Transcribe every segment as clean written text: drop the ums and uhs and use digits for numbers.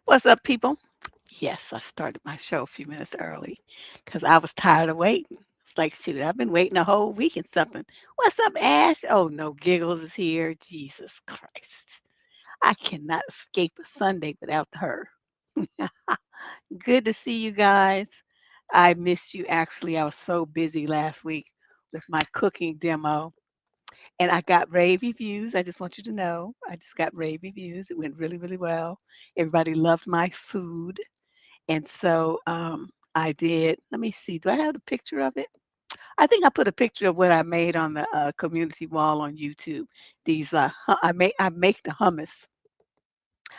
What's up, people? Yes, I started my show a few minutes early because I was tired of waiting. It's like, shoot, I've been waiting a whole week and something. What's up, Ash? Oh, no, Giggles is here. Jesus Christ. I cannot escape a Sunday without her. Good to see you guys. I missed you actually. I was so busy last week with my cooking demo. And I got rave reviews. I just want you to know. I just got rave reviews. It went really, really well. Everybody loved my food. And so I did. Let me see. Do I have a picture of it? I think I put a picture of what I made on the community wall on YouTube. These I make the hummus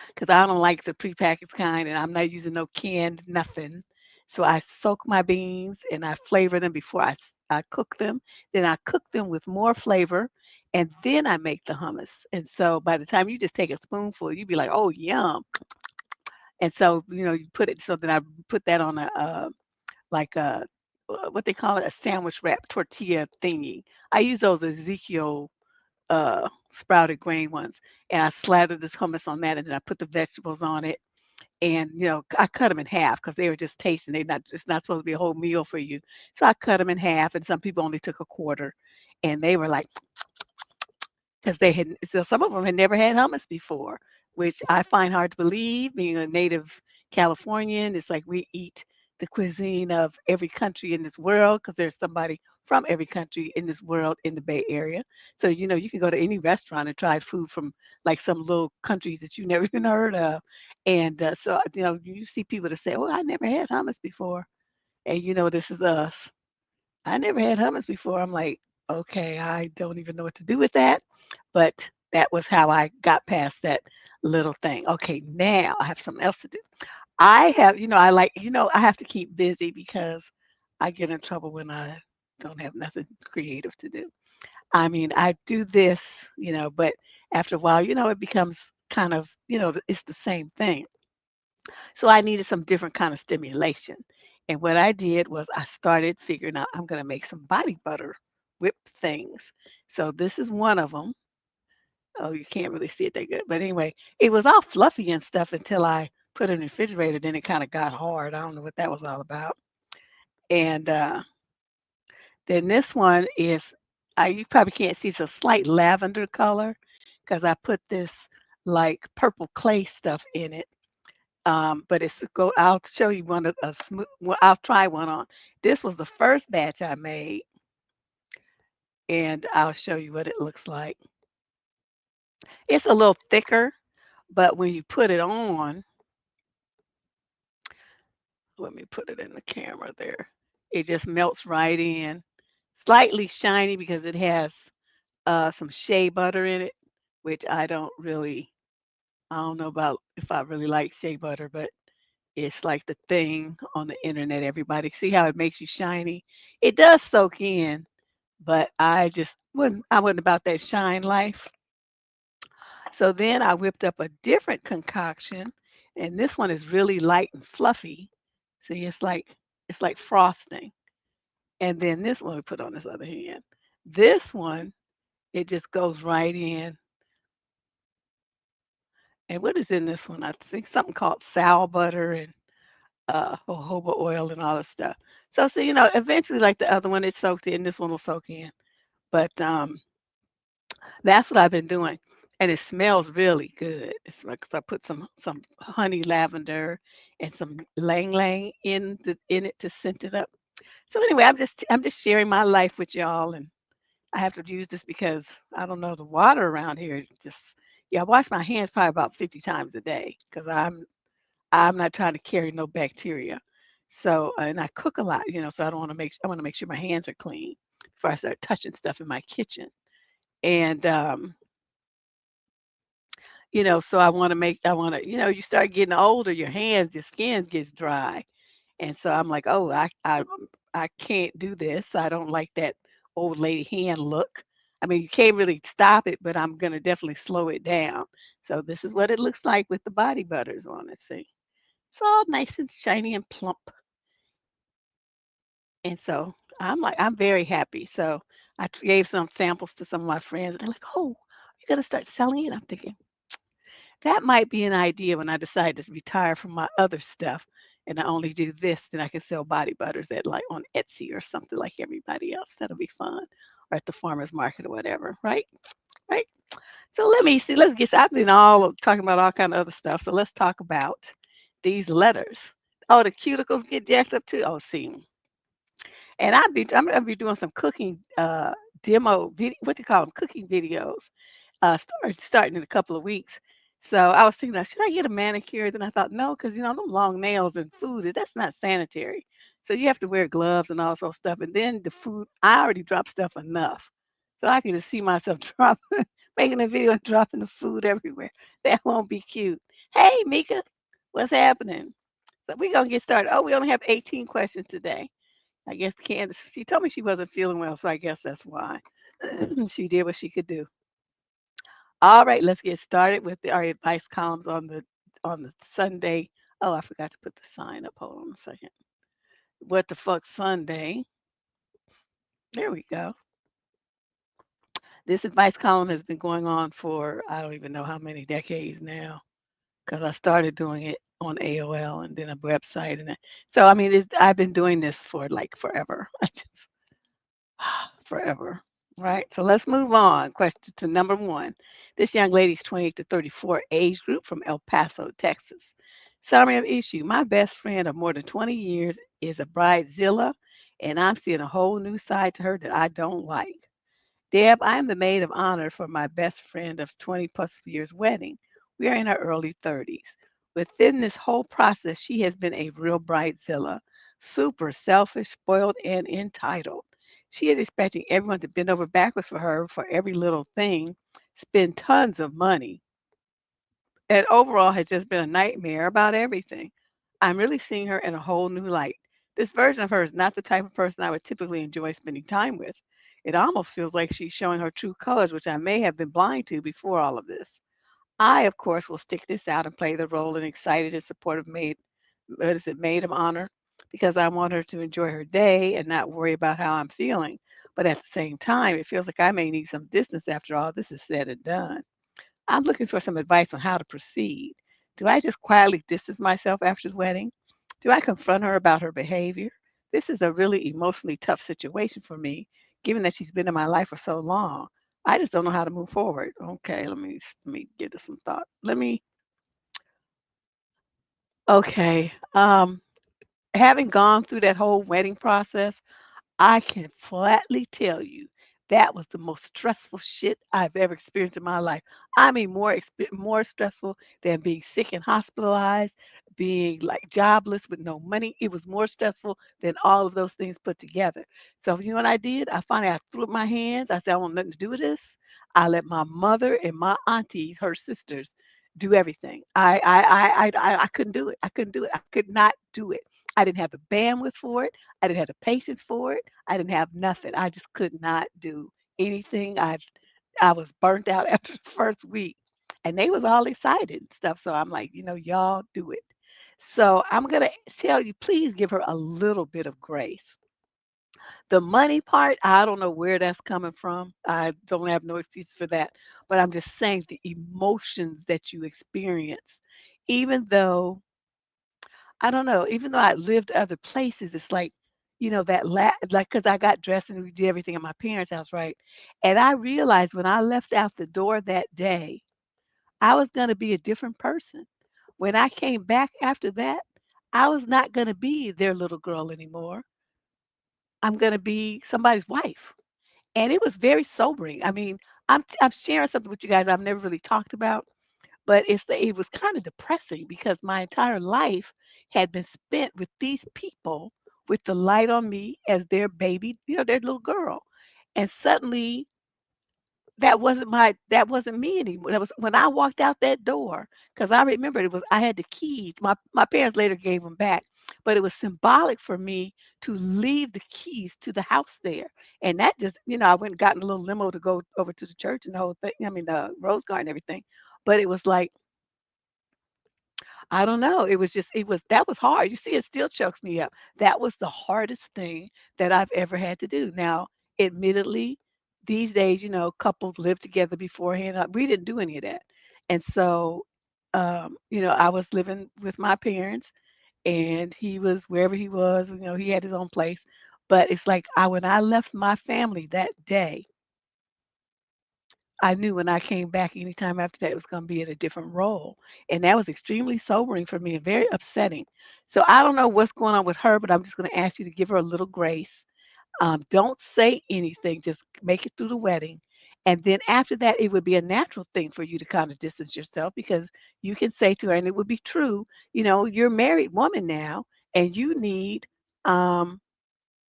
because I don't like the prepackaged kind, and I'm not using no canned nothing. So I soak my beans and I flavor them before I cook them. Then I cook them with more flavor, and then I make the hummus. And so by the time you just take a spoonful, you'd be like, "Oh, yum!" And so you put it so that I put that on a like a what they call it, a sandwich wrap tortilla thingy. I use those Ezekiel sprouted grain ones, and I slather this hummus on that, and then I put the vegetables on it, and I cut them in half because they were just tasting. They not It's not supposed to be a whole meal for you, so I cut them in half, and some people only took a quarter, and they were like, because they had so some of them had never had hummus before, which I find hard to believe. Being a native Californian, it's like we eat the cuisine of every country in this world because there's somebody from every country in this world in the Bay Area. So you can go to any restaurant and try food from like some little countries that you never even heard of, and so you see people that say, "Oh, I never had hummus before," and this is us. I never had hummus before. I'm like, okay, I don't even know what to do with that. But that was how I got past that little thing. Okay, now I have something else to do. I have, I have to keep busy because I get in trouble when I don't have nothing creative to do. I mean, I do this, but after a while, it becomes kind of, it's the same thing. So I needed some different kind of stimulation. And what I did was I started figuring out I'm going to make some body butter whipped things. So this is one of them. Oh, you can't really see it that good. But anyway, it was all fluffy and stuff until I put it in the refrigerator. Then it kind of got hard. I don't know what that was all about. And then this one is, you probably can't see, it's a slight lavender color because I put this like purple clay stuff in it. But I'll show you one of a smooth. Well, I'll try one on. This was the first batch I made, and I'll show you what it looks like. It's a little thicker, but when you put it on, let me put it in the camera there. It just melts right in. Slightly shiny because it has some shea butter in it, which I don't know about if I really like shea butter, but it's like the thing on the internet. Everybody see how it makes you shiny. It does soak in, but I wasn't about that shine life. So then I whipped up a different concoction, and this one is really light and fluffy. See, it's like frosting. And then this one we put on this other hand. This one, it just goes right in. And what is in this one? I think something called sow butter and jojoba oil and all this stuff. So eventually, like the other one, it's soaked in. This one will soak in. But that's what I've been doing, and it smells really good. It's like 'cause I put some honey lavender and some lang lang in it to scent it up. So anyway, I'm just sharing my life with y'all, and I have to use this because I don't know the water around here is just yeah. I wash my hands probably about 50 times a day because I'm not trying to carry no bacteria. So and I cook a lot, so I want to make sure my hands are clean before I start touching stuff in my kitchen. And so I want to, you start getting older, your skin gets dry. And so I'm like, oh, I can't do this. I don't like that old lady hand look. I mean, you can't really stop it, but I'm gonna definitely slow it down. So this is what it looks like with the body butters on it. See, it's all nice and shiny and plump. And so I'm very happy. So gave some samples to some of my friends. They're like, oh, you're gonna start selling it? I'm thinking, that might be an idea when I decide to retire from my other stuff and I only do this, then I can sell body butters at like on Etsy or something like everybody else. That'll be fun. Or at the farmer's market or whatever, right? Right. So let me see. I've been all talking about all kind of other stuff. So let's talk about these letters. Oh, the cuticles get jacked up too. Oh, see. And I'm gonna be doing some cooking demo video, what do you call them? Cooking videos starting in a couple of weeks. So I was thinking, should I get a manicure? Then I thought, no, because them long nails and food, that's not sanitary. So you have to wear gloves and all this sort of stuff. And then the food, I already dropped stuff enough. So I can just see myself making a video and dropping the food everywhere. That won't be cute. Hey, Mika, what's happening? So we're going to get started. Oh, we only have 18 questions today. I guess Candace, she told me she wasn't feeling well, so I guess that's why. She did what she could do. All right, let's get started with our advice columns on the Sunday. Oh, I forgot to put the sign up. Hold on a second. What the fuck Sunday? There we go. This advice column has been going on for I don't even know how many decades now because I started doing it on AOL and then a website so I mean I've been doing this for like forever. I just forever. Right. So let's move on. Question to number one. This young lady's 28 to 34 age group from El Paso, Texas. Summary of issue. My best friend of more than 20 years is a bridezilla, and I'm seeing a whole new side to her that I don't like. Deb, I am the maid of honor for my best friend of 20 plus years wedding. We are in our early 30s. Within this whole process, she has been a real bridezilla, super selfish, spoiled, and entitled. She is expecting everyone to bend over backwards for her for every little thing, spend tons of money, and overall has just been a nightmare about everything. I'm really seeing her in a whole new light. This version of her is not the type of person I would typically enjoy spending time with. It almost feels like she's showing her true colors, which I may have been blind to before all of this. I, of course, will stick this out and play the role in excited and supportive maid of honor, because I want her to enjoy her day and not worry about how I'm feeling. But at the same time, it feels like I may need some distance after all this is said and done. I'm looking for some advice on how to proceed. Do I just quietly distance myself after the wedding? Do I confront her about her behavior? This is a really emotionally tough situation for me, given that she's been in my life for so long. I just don't know how to move forward. Okay, let me give this some thought. Okay. Having gone through that whole wedding process, I can flatly tell you that was the most stressful shit I've ever experienced in my life. I mean, more stressful than being sick and hospitalized, being like jobless with no money. It was more stressful than all of those things put together. So you know what I did? I threw up my hands. I said, I want nothing to do with this. I let my mother and my aunties, her sisters, do everything. I couldn't do it. I couldn't do it. I could not do it. I didn't have the bandwidth for it. I didn't have the patience for it. I didn't have nothing. I just could not do anything. I was burnt out after the first week. And they was all excited and stuff. So I'm like, y'all do it. So I'm gonna tell you, please give her a little bit of grace. The money part, I don't know where that's coming from. I don't have no excuse for that. But I'm just saying the emotions that you experience, even though I don't know, even though I lived other places, it's like, that like, because I got dressed and we did everything at my parents' house, right? And I realized when I left out the door that day, I was going to be a different person. When I came back after that, I was not going to be their little girl anymore. I'm going to be somebody's wife. And it was very sobering. I mean, I'm sharing something with you guys I've never really talked about, but it was kind of depressing because my entire life had been spent with these people with the light on me as their baby, their little girl. And suddenly that wasn't me anymore. That was when I walked out that door, because I remember I had the keys. My parents later gave them back, but it was symbolic for me to leave the keys to the house there. And that just, I went and got in a little limo to go over to the church and the whole thing. I mean, the Rose Garden and everything. But it was like, I don't know. That was hard. You see, it still chokes me up. That was the hardest thing that I've ever had to do. Now, admittedly, these days, couples live together beforehand. We didn't do any of that. And so, I was living with my parents and he was wherever he was, he had his own place. But it's like when I left my family that day, I knew when I came back anytime after that, it was gonna be in a different role, and that was extremely sobering for me and very upsetting. So I don't know what's going on with her, but I'm just gonna ask you to give her a little grace. Don't say anything, just make it through the wedding, and then after that, it would be a natural thing for you to kinda distance yourself because you can say to her, and it would be true, you're a married woman now, and you need, um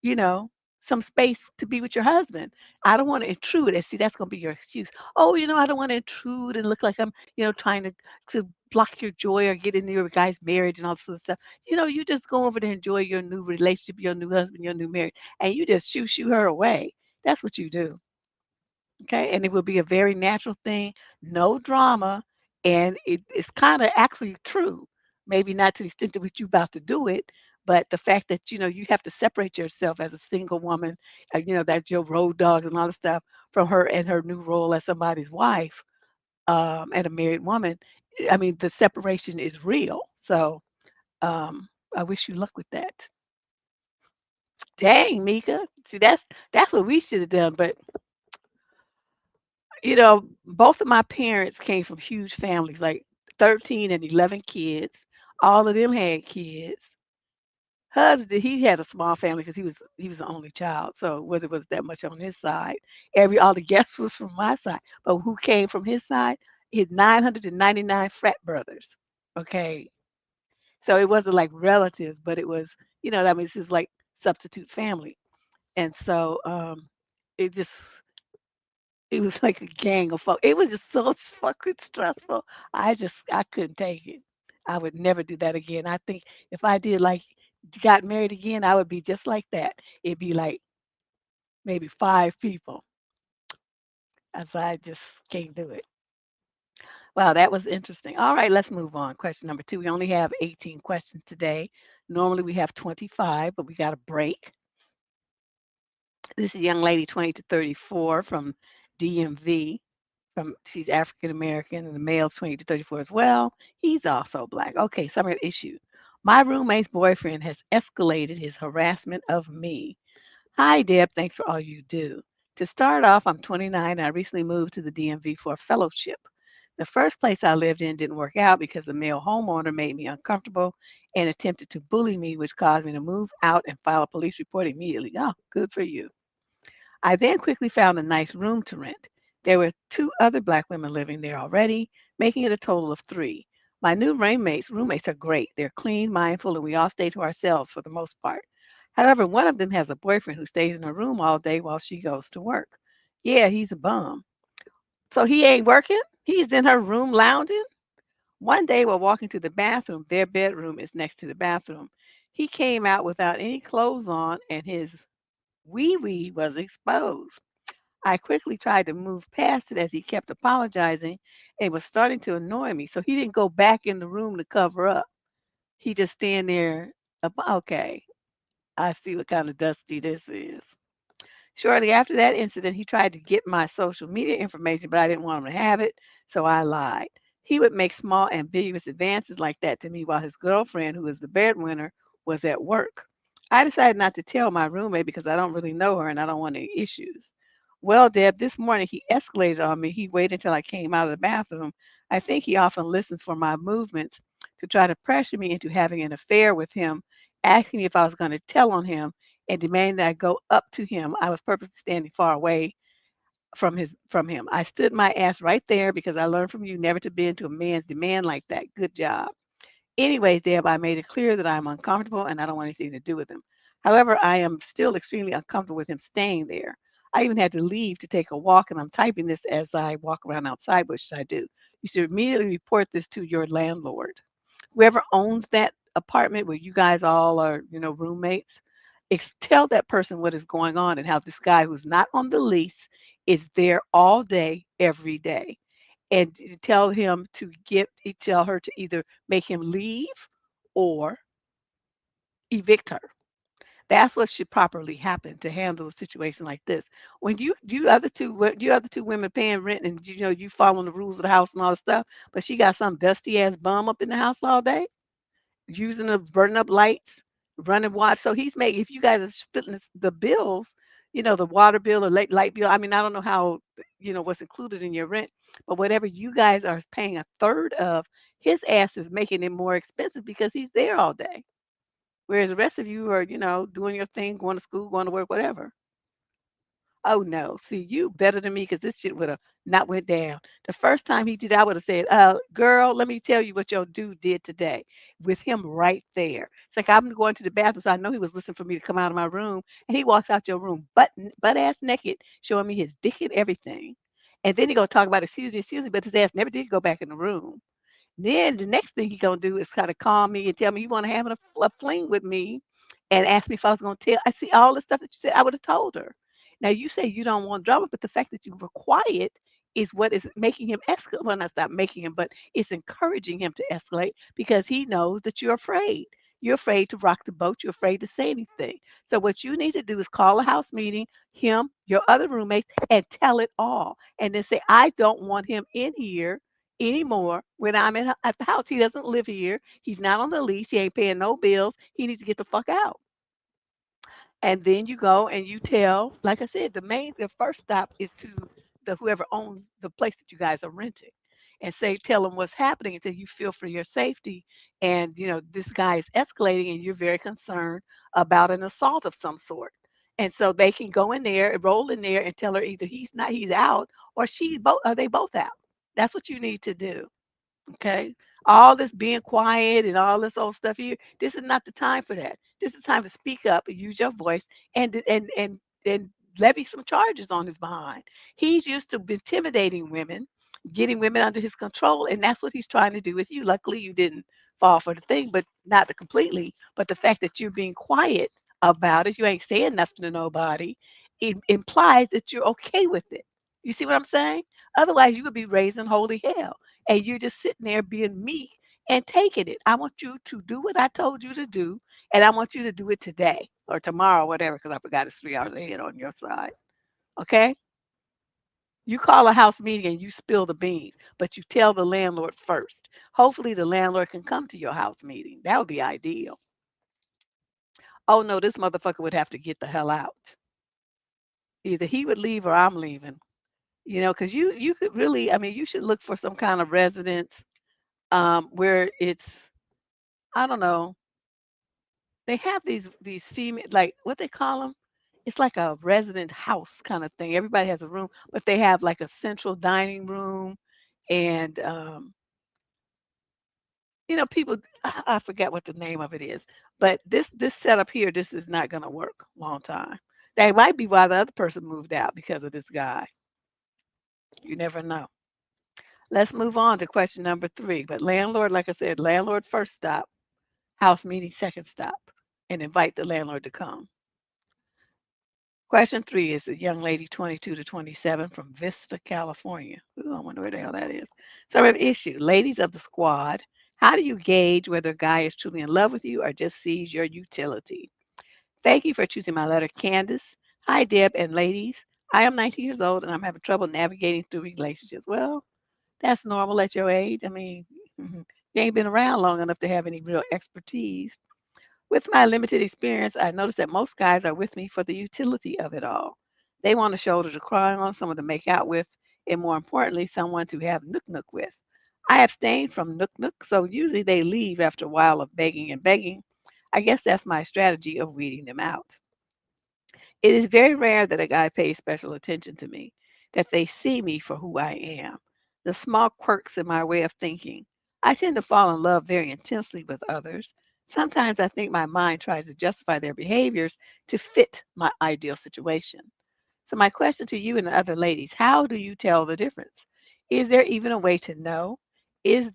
you know, some space to be with your husband. I don't want to intrude. And see, that's going to be your excuse. Oh, I don't want to intrude and look like I'm, trying to block your joy or get into your guy's marriage and all this sort of stuff. You just go over to enjoy your new relationship, your new husband, your new marriage, and you just shoo her away. That's what you do. Okay, and it will be a very natural thing, no drama, and it's kind of actually true. Maybe not to the extent to which you're about to do it, but the fact that you have to separate yourself as a single woman, that's your road dog and all the stuff from her and her new role as somebody's wife, and a married woman. I mean, the separation is real. So I wish you luck with that. Dang, Mika. See, that's what we should have done, but both of my parents came from huge families, like 13 and 11 kids. All of them had kids. He had a small family because he was the only child, so whether it was that much on his side, all the guests was from my side. But who came from his side? He had 999 frat brothers. Okay, so it wasn't like relatives, but it was, that means it's like substitute family, and so it just it was like a gang of folk. It was just so fucking stressful. I couldn't take it. I would never do that again. I think if I did like got married again, I would be just like that. It'd be like maybe 5 people. As I just can't do it. Wow, that was interesting. All right, let's move on. Question number 2. We only have 18 questions today. Normally we have 25, but we got a break. This is a young lady, 20 to 34 from DMV. She's African American, and the male 20 to 34 as well. He's also black. Okay, summary of issue. My roommate's boyfriend has escalated his harassment of me. Hi, Deb. Thanks for all you do. To start off, I'm 29 and I recently moved to the DMV for a fellowship. The first place I lived in didn't work out because the male homeowner made me uncomfortable and attempted to bully me, which caused me to move out and file a police report immediately. Oh, good for you. I then quickly found a nice room to rent. There were 2 other black women living there already, making it a total of 3. My new roommates are great. They're clean, mindful, and we all stay to ourselves for the most part. However, one of them has a boyfriend who stays in her room all day while she goes to work. Yeah, he's a bum. So he ain't working? He's in her room lounging? One day while walking to the bathroom, their bedroom is next to the bathroom. He came out without any clothes on and his wee-wee was exposed. I quickly tried to move past it as he kept apologizing and was starting to annoy me. So he didn't go back in the room to cover up. He just stand there. Okay. I see what kind of dusty this is. Shortly after that incident, he tried to get my social media information, but I didn't want him to have it, so I lied. He would make small, ambiguous advances like that to me while his girlfriend, who is the breadwinner, was at work. I decided not to tell my roommate because I don't really know her and I don't want any issues. Well, Deb, this morning he escalated on me. He waited until I came out of the bathroom. I think he often listens for my movements to try to pressure me into having an affair with him, asking me if I was going to tell on him and demanding that I go up to him. I was purposely standing far away from him. I stood my ass right there because I learned from you never to bend to a man's demand like that. Good job. Anyways, Deb, I made it clear that I'm uncomfortable and I don't want anything to do with him. However, I am still extremely uncomfortable with him staying there. I even had to leave to take a walk, and I'm typing this as I walk around outside. What should I do? You should immediately report this to your landlord. Whoever owns that apartment where you guys all are, roommates, tell that person what is going on and how this guy who's not on the lease is there all day, every day. And tell her to either make him leave or evict her. That's what should properly happen to handle a situation like this. When you other two women paying rent and you following the rules of the house and all this stuff, but she got some dusty ass bum up in the house all day using the burning up lights, running water. So he's making, if you guys are splitting the bills, the water bill or light bill. I mean, I don't know how, what's included in your rent, but whatever you guys are paying a third of, his ass is making it more expensive because he's there all day. Whereas the rest of you are, doing your thing, going to school, going to work, whatever. Oh no, see you better than me because this shit would have not went down. The first time he did, I would have said, girl, let me tell you what your dude did today with him right there. It's like I'm going to the bathroom, so I know he was listening for me to come out of my room, and he walks out your room butt ass naked, showing me his dick and everything. And then he gonna talk about excuse me, but his ass never did go back in the room. Then the next thing he gonna do is try to call me and tell me you want to have a fling with me, and ask me if I was gonna tell. I see all the stuff that you said. I would have told her. Now you say you don't want drama, but the fact that you were quiet is what is making him escalate. Well, not making him, but it's encouraging him to escalate because he knows that you're afraid. You're afraid to rock the boat. You're afraid to say anything. So what you need to do is call a house meeting, him, your other roommates, and tell it all. And then say, I don't want him in here anymore when I'm at the house. He doesn't live here. He's not on the lease. He ain't paying no bills. He needs to get the fuck out. And then you go and you tell, like I said, the first stop is to the whoever owns the place that you guys are renting, and tell them what's happening until you feel for your safety. And this guy is escalating, and you're very concerned about an assault of some sort. And so they can go in there, roll in there, and tell her either he's out, or they both out. That's what you need to do. Okay. All this being quiet and all this old stuff here, this is not the time for that. This is time to speak up and use your voice and levy some charges on his behind. He's used to intimidating women, getting women under his control, and that's what he's trying to do with you. Luckily, you didn't fall for the thing, but not completely. But the fact that you're being quiet about it, you ain't saying nothing to nobody, it implies that you're okay with it. You see what I'm saying? Otherwise, you would be raising holy hell and you're just sitting there being meek and taking it. I want you to do what I told you to do, and I want you to do it today or tomorrow, whatever, because I forgot it's 3 hours ahead on your side. Okay? You call a house meeting and you spill the beans, but you tell the landlord first. Hopefully, the landlord can come to your house meeting. That would be ideal. Oh no, this motherfucker would have to get the hell out. Either he would leave or I'm leaving. Because you could really, I mean, you should look for some kind of residence where it's, I don't know, they have these female, like what they call them. It's like a resident house kind of thing. Everybody has a room, but they have like a central dining room, and people. I forget what the name of it is, but this setup here, this is not going to work long time. That might be why the other person moved out because of this guy. You never know. Let's move on to question number 3. But landlord, like I said, landlord first stop, house meeting second stop, and invite the landlord to come. Question 3 is a young lady, 22 to 27, from Vista, California. Ooh, I wonder where the hell that is. So, an issue. Ladies of the squad, how do you gauge whether a guy is truly in love with you or just sees your utility? Thank you for choosing my letter, Candace. Hi, Deb and ladies. I am 19 years old and I'm having trouble navigating through relationships. Well, that's normal at your age. I mean, you ain't been around long enough to have any real expertise. With my limited experience, I noticed that most guys are with me for the utility of it all. They want a shoulder to cry on, someone to make out with, and more importantly, someone to have nook nook with. I abstain from nook nook, so usually they leave after a while of begging and begging. I guess that's my strategy of weeding them out. It is very rare that a guy pays special attention to me, that they see me for who I am, the small quirks in my way of thinking. I tend to fall in love very intensely with others. Sometimes I think my mind tries to justify their behaviors to fit my ideal situation. So, my question to you and the other ladies, how do you tell the difference? Is there even a way to know? Is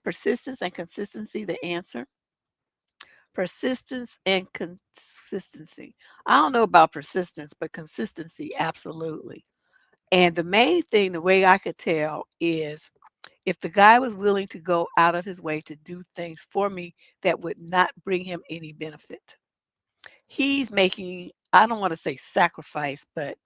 persistence and consistency the answer? Persistence and consistency. I don't know about persistence, but consistency, absolutely. And the main thing, the way I could tell is if the guy was willing to go out of his way to do things for me that would not bring him any benefit. He's making, I don't want to say sacrifice, but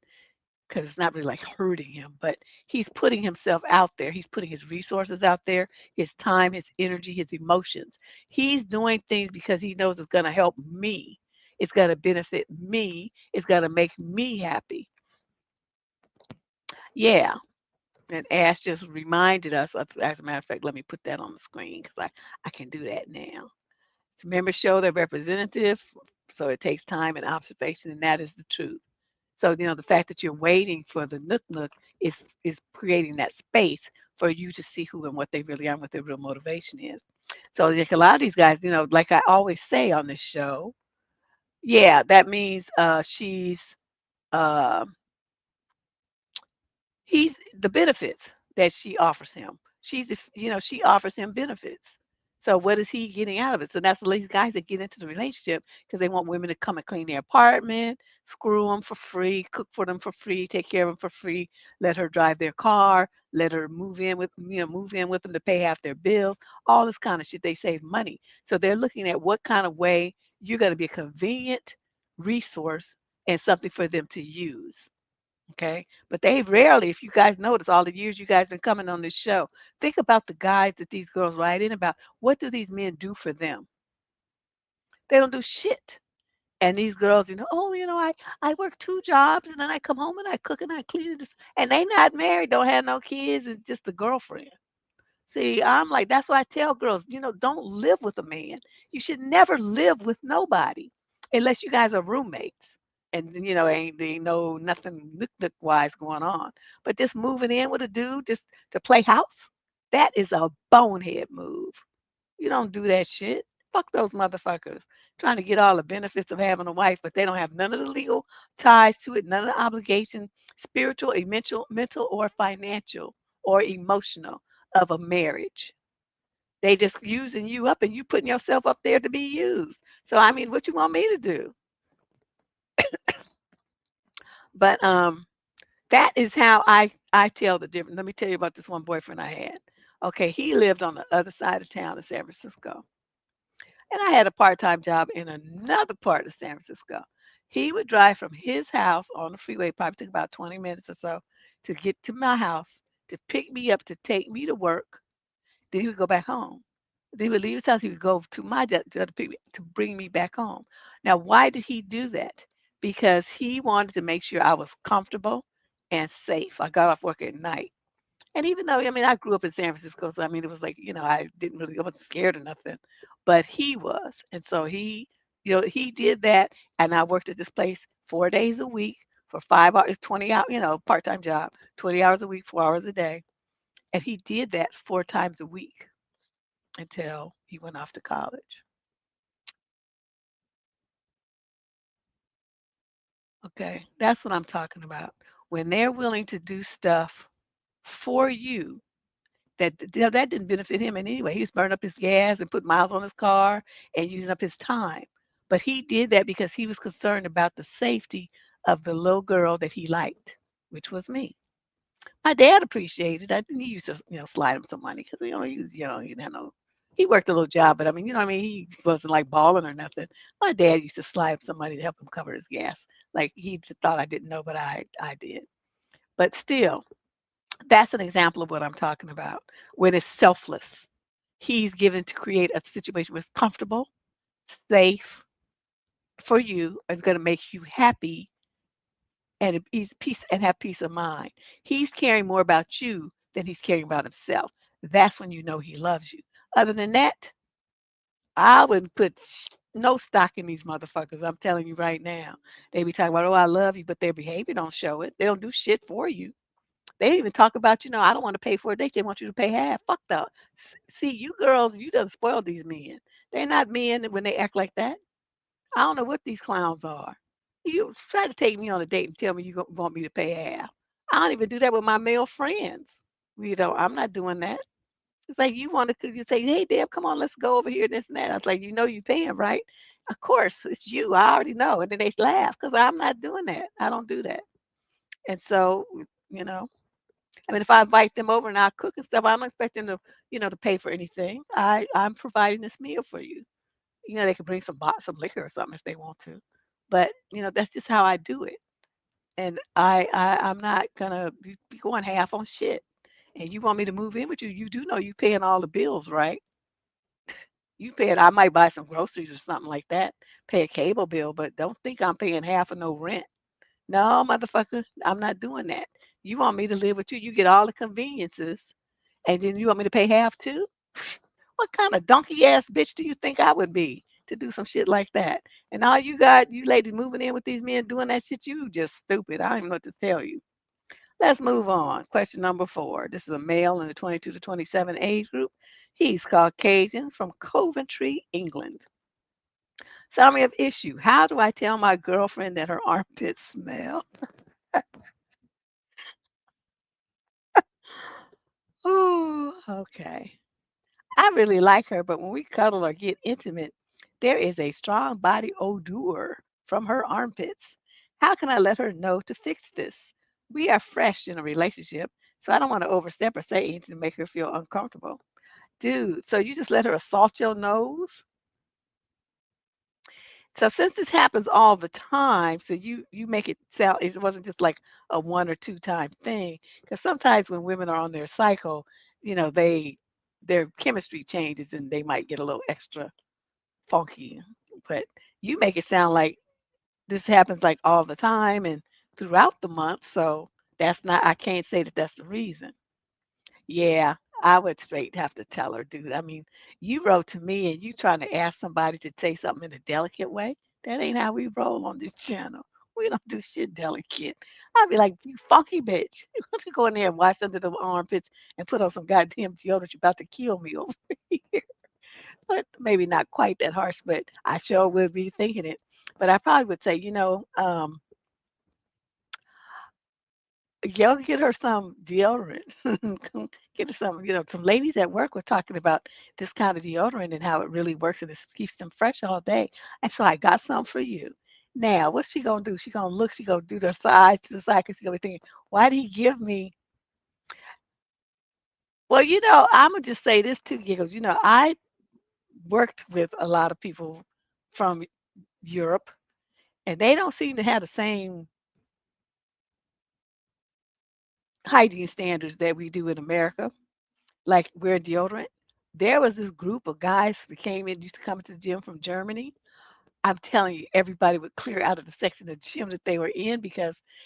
because it's not really like hurting him, but he's putting himself out there. He's putting his resources out there, his time, his energy, his emotions. He's doing things because he knows it's going to help me. It's going to benefit me. It's going to make me happy. Yeah. And Ash just reminded us, as a matter of fact, let me put that on the screen because I can do that now. So members show their representative, so it takes time and observation, and that is the truth. So, the fact that you're waiting for the nook nook is creating that space for you to see who and what they really are and what their real motivation is. So, like a lot of these guys, like I always say on this show, yeah, that means she's uh, he's the benefits that she offers him. She offers him benefits. So what is he getting out of it? So that's these guys that get into the relationship because they want women to come and clean their apartment, screw them for free, cook for them for free, take care of them for free, let her drive their car, let her move in with them to pay half their bills, all this kind of shit. They save money. So they're looking at what kind of way you're going to be a convenient resource and something for them to use. Okay. But they rarely, if you guys notice all the years you guys been coming on this show, think about the guys that these girls write in about. What do these men do for them? They don't do shit. And these girls, oh, I work two jobs and then I come home and I cook and I clean and they not married, don't have no kids, and just a girlfriend. See, I'm like, that's why I tell girls, don't live with a man. You should never live with nobody unless you guys are roommates. And then, ain't no nothing nook wise going on. But just moving in with a dude just to play house, that is a bonehead move. You don't do that shit. Fuck those motherfuckers. Trying to get all the benefits of having a wife, but they don't have none of the legal ties to it, none of the obligation, spiritual, mental, or financial, or emotional of a marriage. They just using you up and you putting yourself up there to be used. So I mean, what you want me to do? But that is how I tell the difference. Let me tell you about this one boyfriend I had. Okay, he lived on the other side of town in San Francisco. And I had a part-time job in another part of San Francisco. He would drive from his house on the freeway, probably took about 20 minutes or so to get to my house, to pick me up, to take me to work. Then he would go back home. Then he would leave his house. He would go to my job to bring me back home. Now, why did he do that? Because he wanted to make sure I was comfortable and safe. I got off work at night. And even though, I mean, I grew up in San Francisco, so I mean, it was like, I wasn't scared or nothing, but he was. And so he did that. And I worked at this place 4 days a week for 5 hours, 20 hours, part-time job, 20 hours a week, 4 hours a day. And he did that 4 times a week until he went off to college. Okay. That's what I'm talking about. When they're willing to do stuff for you that didn't benefit him in any way. He was burning up his gas and put miles on his car and using up his time. But he did that because he was concerned about the safety of the little girl that he liked, which was me. My dad appreciated. I think he used to, slide him some money because he was young. He He worked a little job, but I mean, you know what I mean? He wasn't like balling or nothing. My dad used to slide him somebody to help him cover his gas. Like he just thought I didn't know, but I did. But still, that's an example of what I'm talking about when it's selfless. He's given to create a situation where it's comfortable, safe for you, and going to make you happy and he's peace and have peace of mind. He's caring more about you than he's caring about himself. That's when you know he loves you. Other than that, I wouldn't put no stock in these motherfuckers. I'm telling you right now. They be talking about, oh, I love you, but their behavior don't show it. They don't do shit for you. They even talk about, I don't want to pay for a date. They want you to pay half. Fuck that. See, you girls, you done spoiled these men. They're not men when they act like that. I don't know what these clowns are. You try to take me on a date and tell me you want me to pay half. I don't even do that with my male friends. I'm not doing that. It's like you say, hey, Deb, come on, let's go over here, this and that. I was like, you paying, right? Of course, it's you. I already know. And then they laugh because I'm not doing that. I don't do that. And so, you know, I mean, if I invite them over and I cook and stuff, I'm expecting them, to pay for anything. I'm providing this meal for you. They could bring some liquor or something if they want to, but that's just how I do it. And I'm not gonna be going half on shit. And you want me to move in with you? You do know you paying all the bills, right? You pay it. I might buy some groceries or something like that, pay a cable bill, but don't think I'm paying half of no rent. No, motherfucker, I'm not doing that. You want me to live with you? You get all the conveniences, and then you want me to pay half too? What kind of donkey ass bitch do you think I would be to do some shit like that? And all you got, you ladies moving in with these men doing that shit, you just stupid. I don't even know what to tell you. Let's move on. Question number 4. This is a male in the 22 to 27 age group. He's Caucasian from Coventry, England. Summary of issue. How do I tell my girlfriend that her armpits smell? Oh, okay. I really like her, but when we cuddle or get intimate, there is a strong body odor from her armpits. How can I let her know to fix this? We are fresh in a relationship, so I don't want to overstep or say anything to make her feel uncomfortable. Dude, so you just let her assault your nose? So since this happens all the time, so you make it sound it wasn't just like a 1 or 2 time thing. Because sometimes when women are on their cycle, their chemistry changes and they might get a little extra funky. But you make it sound like this happens like all the time and throughout the month. So that's not I can't say that that's the reason. Yeah, I would straight have to tell her, dude. I mean, you wrote to me and you trying to ask somebody to say something in a delicate way. That ain't how we roll on this channel. We don't do shit delicate. I'd be like, you funky bitch. Why don't you go in there and wash under the armpits and put on some goddamn deodorant? You're about to kill me over here. But maybe not quite that harsh, but I sure would be thinking it. But I probably would say, go get her some deodorant. Get her some, some ladies at work were talking about this kind of deodorant and how it really works and it keeps them fresh all day. And so I got some for you. Now, what's she gonna do? She gonna look, she gonna do their eyes to the side because she gonna be thinking, why did he give me? Well, I'm gonna just say this too, Giggles. I worked with a lot of people from Europe, and they don't seem to have the same hygiene standards that we do in America. Like wear deodorant. There was this group of guys that came in, used to come to the gym from Germany. I'm telling you, everybody would clear out of the section of the gym that they were in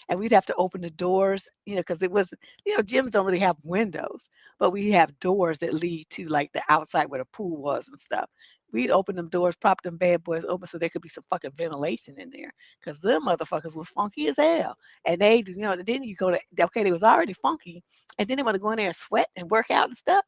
and we'd have to open the doors, because it was, gyms don't really have windows, but we have doors that lead to like the outside where the pool was and stuff. We'd open them doors, prop them bad boys open so there could be some fucking ventilation in there because them motherfuckers was funky as hell. And then you go to, okay, they was already funky and then they want to go in there and sweat and work out and stuff.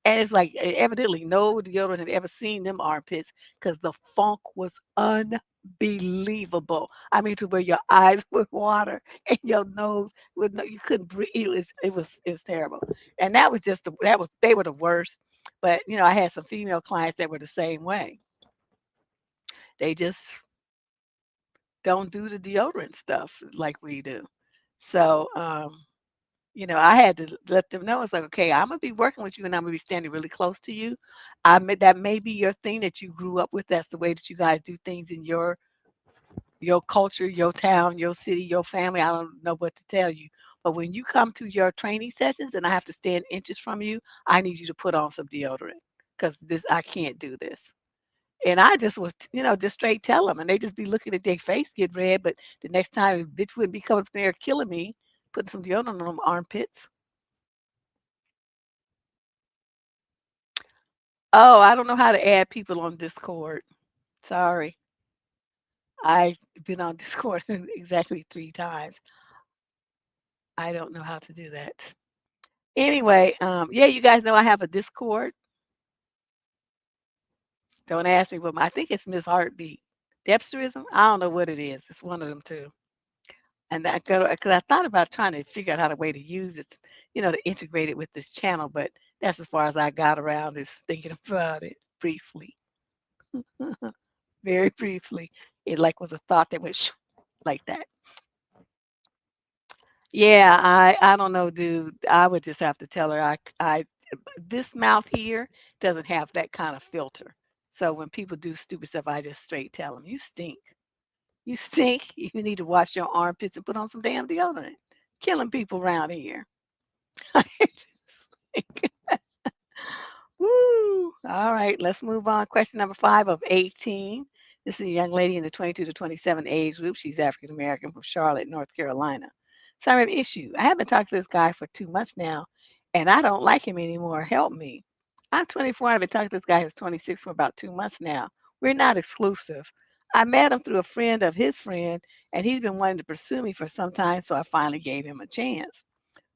And it's like evidently no deodorant had ever seen them armpits because the funk was unbelievable. I mean, to where your eyes would water and your nose would you couldn't breathe. It was terrible. And that was they were the worst. But I had some female clients that were the same way. They just don't do the deodorant stuff like we do. So I had to let them know. It's like, okay, I'm gonna be working with you, and I'm gonna be standing really close to you. That may be your thing that you grew up with. That's the way that you guys do things in your culture, your town, your city, your family. I don't know what to tell you. But when you come to your training sessions and I have to stand inches from you, I need you to put on some deodorant because this I can't do this. And I just was, just straight tell them, and they just be looking at their face get red. But the next time, bitch wouldn't be coming up there killing me, putting some deodorant on them armpits. Oh, I don't know how to add people on Discord. Sorry. I've been on Discord exactly 3 times. I don't know how to do that. Anyway, yeah, you guys know I have a Discord. Don't ask me what I think it's Miss Heartbeat. Debsterism? I don't know what it is. It's one of them too. And that because I thought about trying to figure out how to way to use it, to integrate it with this channel, but that's as far as I got around is thinking about it briefly. Very briefly. It like was a thought that went like that. Yeah, I don't know, dude. I would just have to tell her this mouth here doesn't have that kind of filter. So when people do stupid stuff, I just straight tell them, "You stink. You stink. You need to wash your armpits and put on some damn deodorant. Killing people around here." I just think, woo. All right, let's move on. Question number 5 of 18. This is a young lady in the 22 to 27 age group. She's African American from Charlotte, North Carolina. So I have an issue. I haven't talked to this guy for 2 months now, and I don't like him anymore. Help me. I'm 24. I've been talking to this guy who's 26 for about 2 months now. We're not exclusive. I met him through a friend of his friend, and he's been wanting to pursue me for some time, so I finally gave him a chance.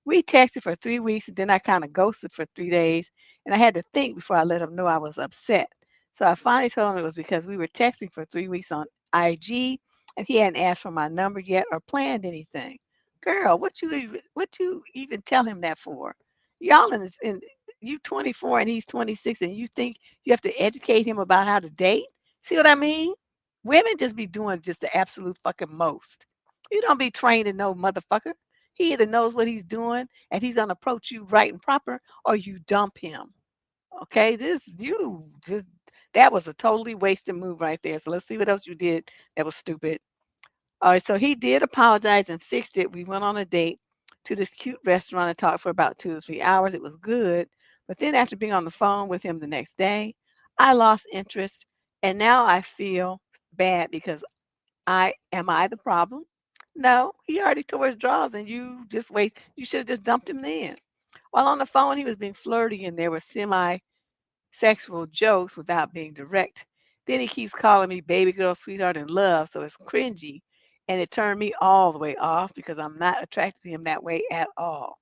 We texted for 3 weeks, and then I kind of ghosted for 3 days, and I had to think before I let him know I was upset. So I finally told him it was because we were texting for 3 weeks on IG, and he hadn't asked for my number yet or planned anything. Girl, what you even tell him that for? Y'all in you 24 and he's 26, and you think you have to educate him about how to date? See what I mean? Women just be doing just the absolute fucking most. You don't be trained to know, motherfucker. He either knows what he's doing and he's gonna approach you right and proper, or you dump him. Okay, this you just that was a totally wasted move right there. So let's see what else you did that was stupid. All right, so he did apologize and fixed it. We went on a date to this cute restaurant and talked for about 2 or 3 hours. It was good. But then after being on the phone with him the next day, I lost interest, and now I feel bad because I the problem? No, he already tore his drawers and you just wait. You should have just dumped him then. While on the phone, he was being flirty and there were semi-sexual jokes without being direct. Then he keeps calling me baby girl, sweetheart, and love, so it's cringy. And it turned me all the way off because I'm not attracted to him that way at all.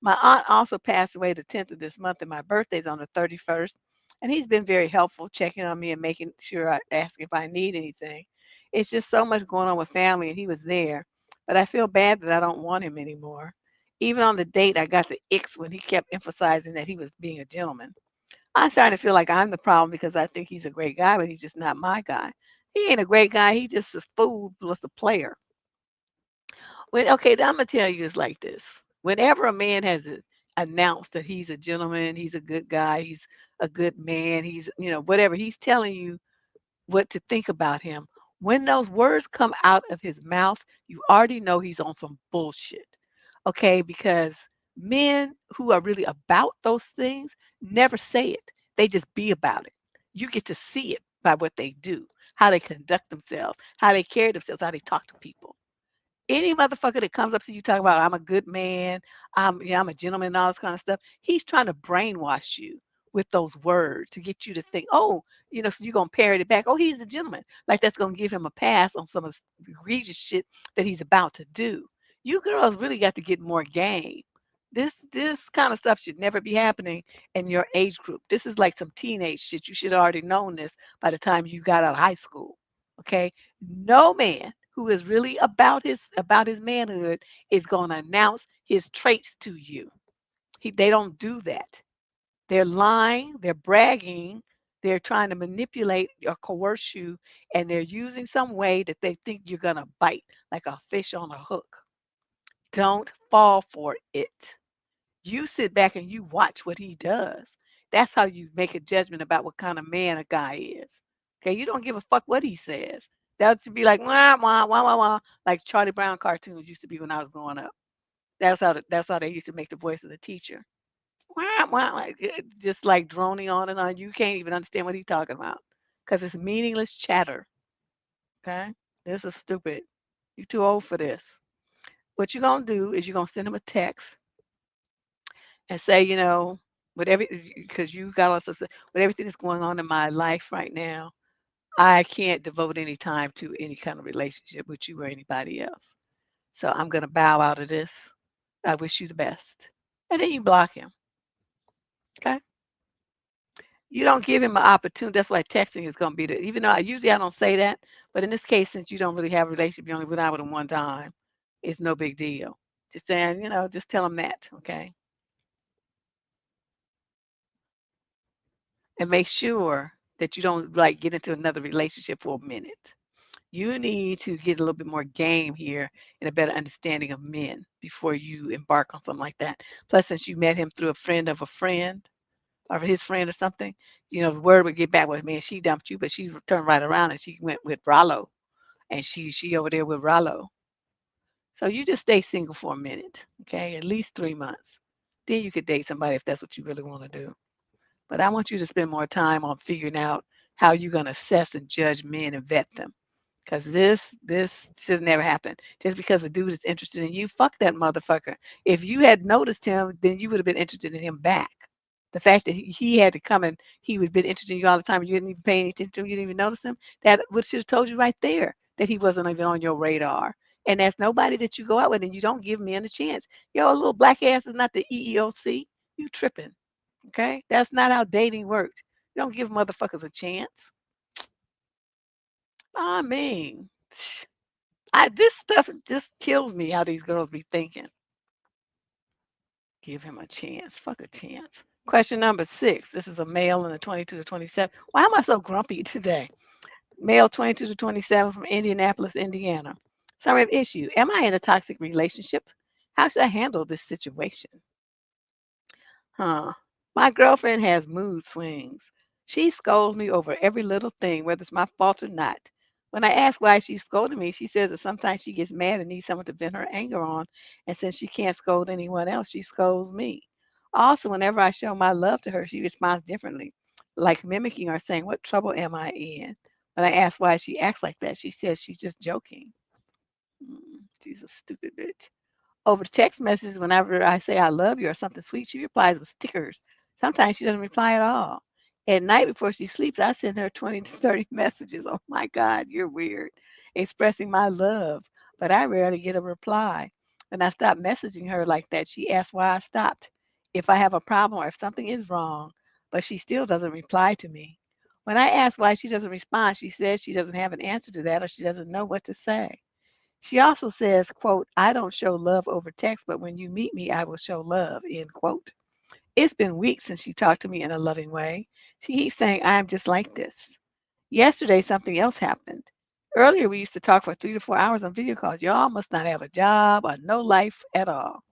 My aunt also passed away the 10th of this month, and my birthday's on the 31st. And he's been very helpful, checking on me and making sure I ask if I need anything. It's just so much going on with family, and he was there. But I feel bad that I don't want him anymore. Even on the date, I got the icks when he kept emphasizing that he was being a gentleman. I'm starting to feel like I'm the problem because I think he's a great guy, but he's just not my guy. He ain't a great guy. He just a fool plus a player. Okay, I'm gonna tell you it's like this. Whenever a man has announced that he's a gentleman, he's a good guy, he's a good man, he's whatever, he's telling you what to think about him. When those words come out of his mouth, you already know he's on some bullshit. Okay, because men who are really about those things never say it. They just be about it. You get to see it by what they do, how they conduct themselves, how they carry themselves, how they talk to people. Any motherfucker that comes up to you talking about I'm a good man, I'm a gentleman, and all this kind of stuff, he's trying to brainwash you with those words to get you to think, oh, so you're gonna parrot it back. Oh, he's a gentleman. Like that's gonna give him a pass on some of the egregious shit that he's about to do. You girls really got to get more game. This kind of stuff should never be happening in your age group. This is like some teenage shit. You should have already known this by the time you got out of high school. Okay? No man who is really about his manhood is going to announce his traits to you. They don't do that. They're lying, they're bragging, they're trying to manipulate or coerce you, and they're using some way that they think you're going to bite like a fish on a hook. Don't fall for it. You sit back and you watch what he does. That's how you make a judgment about what kind of man a guy is. Okay, you don't give a fuck what he says. That should be like wah wah wah wah wah, like Charlie Brown cartoons used to be when I was growing up. That's how they used to make the voice of the teacher. Wah wah, like just like droning on and on. You can't even understand what he's talking about because it's meaningless chatter. Okay, this is stupid. You're too old for this. What you're gonna do is you're gonna send him a text and say, whatever, because you got all of stuff, with everything that's going on in my life right now, I can't devote any time to any kind of relationship with you or anybody else. So I'm going to bow out of this. I wish you the best. And then you block him. Okay. You don't give him an opportunity. That's why texting is going to be the, even though I don't say that, but in this case, since you don't really have a relationship, you only went out with him one time, it's no big deal. Just saying, just tell him that. Okay. And make sure that you don't like get into another relationship for a minute. You need to get a little bit more game here and a better understanding of men before you embark on something like that. Plus, since you met him through a friend of a friend or his friend or something, the word would get back with me and she dumped you, but she turned right around and she went with Rollo and she over there with Rollo. So you just stay single for a minute, okay? At least 3 months. Then you could date somebody if that's what you really want to do. But I want you to spend more time on figuring out how you're going to assess and judge men and vet them. Because this should never happen. Just because a dude is interested in you, fuck that motherfucker. If you had noticed him, then you would have been interested in him back. The fact that he had to come and he was been interested in you all the time and you didn't even pay any attention to him, you didn't even notice him, that would should have told you right there that he wasn't even on your radar. And there's nobody that you go out with and you don't give men a chance. Yo, a little black ass is not the EEOC. You tripping. Okay? That's not how dating works. You don't give motherfuckers a chance. I mean, this stuff just kills me how these girls be thinking. Give him a chance. Fuck a chance. Question number 6. This is a male in the 22 to 27. Why am I so grumpy today? Male 22 to 27 from Indianapolis, Indiana. Summary of issue. Am I in a toxic relationship? How should I handle this situation? Huh. My girlfriend has mood swings. She scolds me over every little thing, whether it's my fault or not. When I ask why she's scolding me, she says that sometimes she gets mad and needs someone to vent her anger on. And since she can't scold anyone else, she scolds me. Also, whenever I show my love to her, she responds differently, like mimicking or saying, "What trouble am I in?" When I ask why she acts like that, she says she's just joking. She's a stupid bitch. Over text messages, whenever I say I love you or something sweet, she replies with stickers. Sometimes she doesn't reply at all. At night before she sleeps, I send her 20 to 30 messages. Oh my God, you're weird. Expressing my love, but I rarely get a reply. When I stop messaging her like that, she asks why I stopped, if I have a problem or if something is wrong, but she still doesn't reply to me. When I ask why she doesn't respond, she says she doesn't have an answer to that or she doesn't know what to say. She also says, quote, "I don't show love over text, but when you meet me, I will show love," end quote. It's been weeks since she talked to me in a loving way. She keeps saying, "I'm just like this." Yesterday, something else happened. Earlier, we used to talk for 3 to 4 hours on video calls. Y'all must not have a job or no life at all.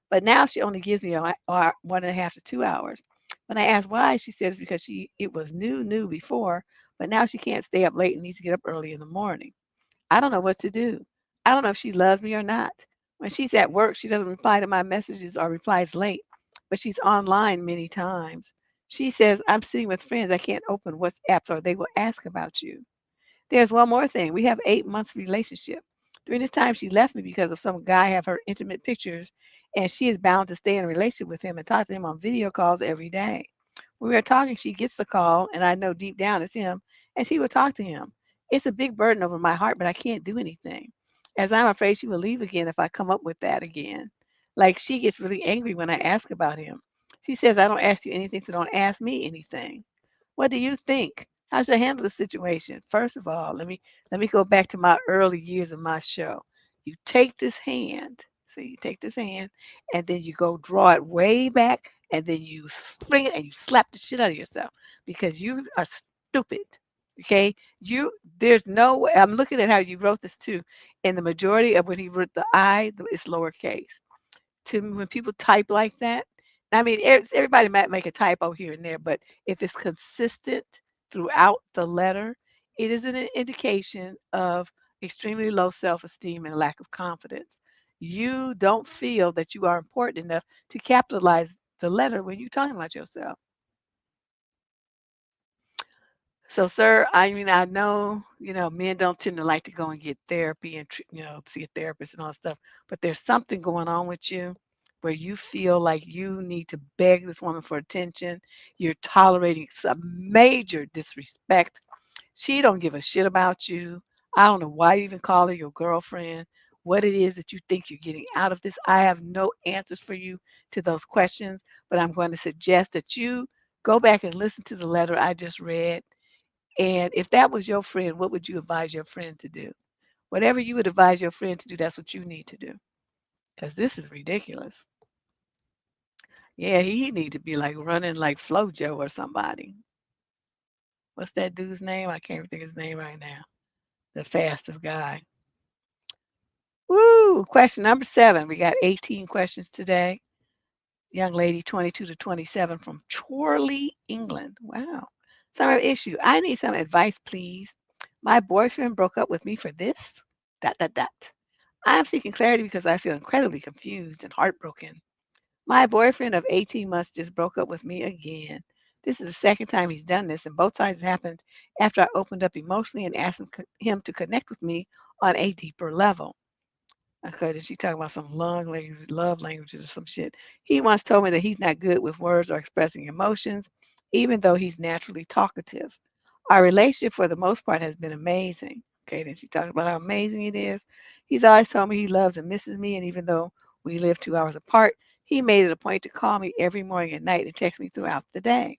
But now she only gives me 1.5 to 2 hours. When I ask why, she says because it was new before, but now she can't stay up late and needs to get up early in the morning. I don't know what to do. I don't know if she loves me or not. When she's at work, she doesn't reply to my messages or replies late, but she's online many times. She says, "I'm sitting with friends. I can't open WhatsApp or they will ask about you." There's one more thing. We have 8 months relationship. During this time, she left me because of some guy have her intimate pictures, and she is bound to stay in a relationship with him and talk to him on video calls every day. When we are talking, she gets the call, and I know deep down it's him, and she will talk to him. It's a big burden over my heart, but I can't do anything, as I'm afraid she will leave again if I come up with that again. Like she gets really angry when I ask about him. She says, "I don't ask you anything, so don't ask me anything." What do you think? How should I handle the situation? First of all, let me go back to my early years of my show. You take this hand. So you take this hand and then you go draw it way back and then you spring it and you slap the shit out of yourself because you are stupid. Okay, there's no way. I'm looking at how you wrote this too. And the majority of when he wrote the I, it's lowercase. To me, when people type like that, I mean, everybody might make a typo here and there, but if it's consistent throughout the letter, it is an indication of extremely low self-esteem and lack of confidence. You don't feel that you are important enough to capitalize the letter when you're talking about yourself. So, sir, I mean, I know, men don't tend to like to go and get therapy and, see a therapist and all that stuff, but there's something going on with you where you feel like you need to beg this woman for attention. You're tolerating some major disrespect. She don't give a shit about you. I don't know why you even call her your girlfriend. What it is that you think you're getting out of this. I have no answers for you to those questions, but I'm going to suggest that you go back and listen to the letter I just read, and if that was your friend, what would you advise your friend to do? Whatever you would advise your friend to do, that's what you need to do. Because this is ridiculous. Yeah, he need to be like running like Flojo or somebody. What's that dude's name? I can't think of his name right now. The fastest guy. Woo! Question number 7. We got 18 questions today. Young lady, 22 to 27 from Chorley, England. Wow. Summer issue. I need some advice, please. My boyfriend broke up with me for this. Dot, dot, dot. I am seeking clarity because I feel incredibly confused and heartbroken. My boyfriend of 18 months just broke up with me again. This is the second time he's done this, and both times happened after I opened up emotionally and asked him to connect with me on a deeper level. Okay, did she talk about some love languages or some shit? He once told me that he's not good with words or expressing emotions, even though he's naturally talkative. Our relationship, for the most part, has been amazing. Okay, then she talked about how amazing it is. He's always told me he loves and misses me, and even though we live 2 hours apart, he made it a point to call me every morning and night and text me throughout the day.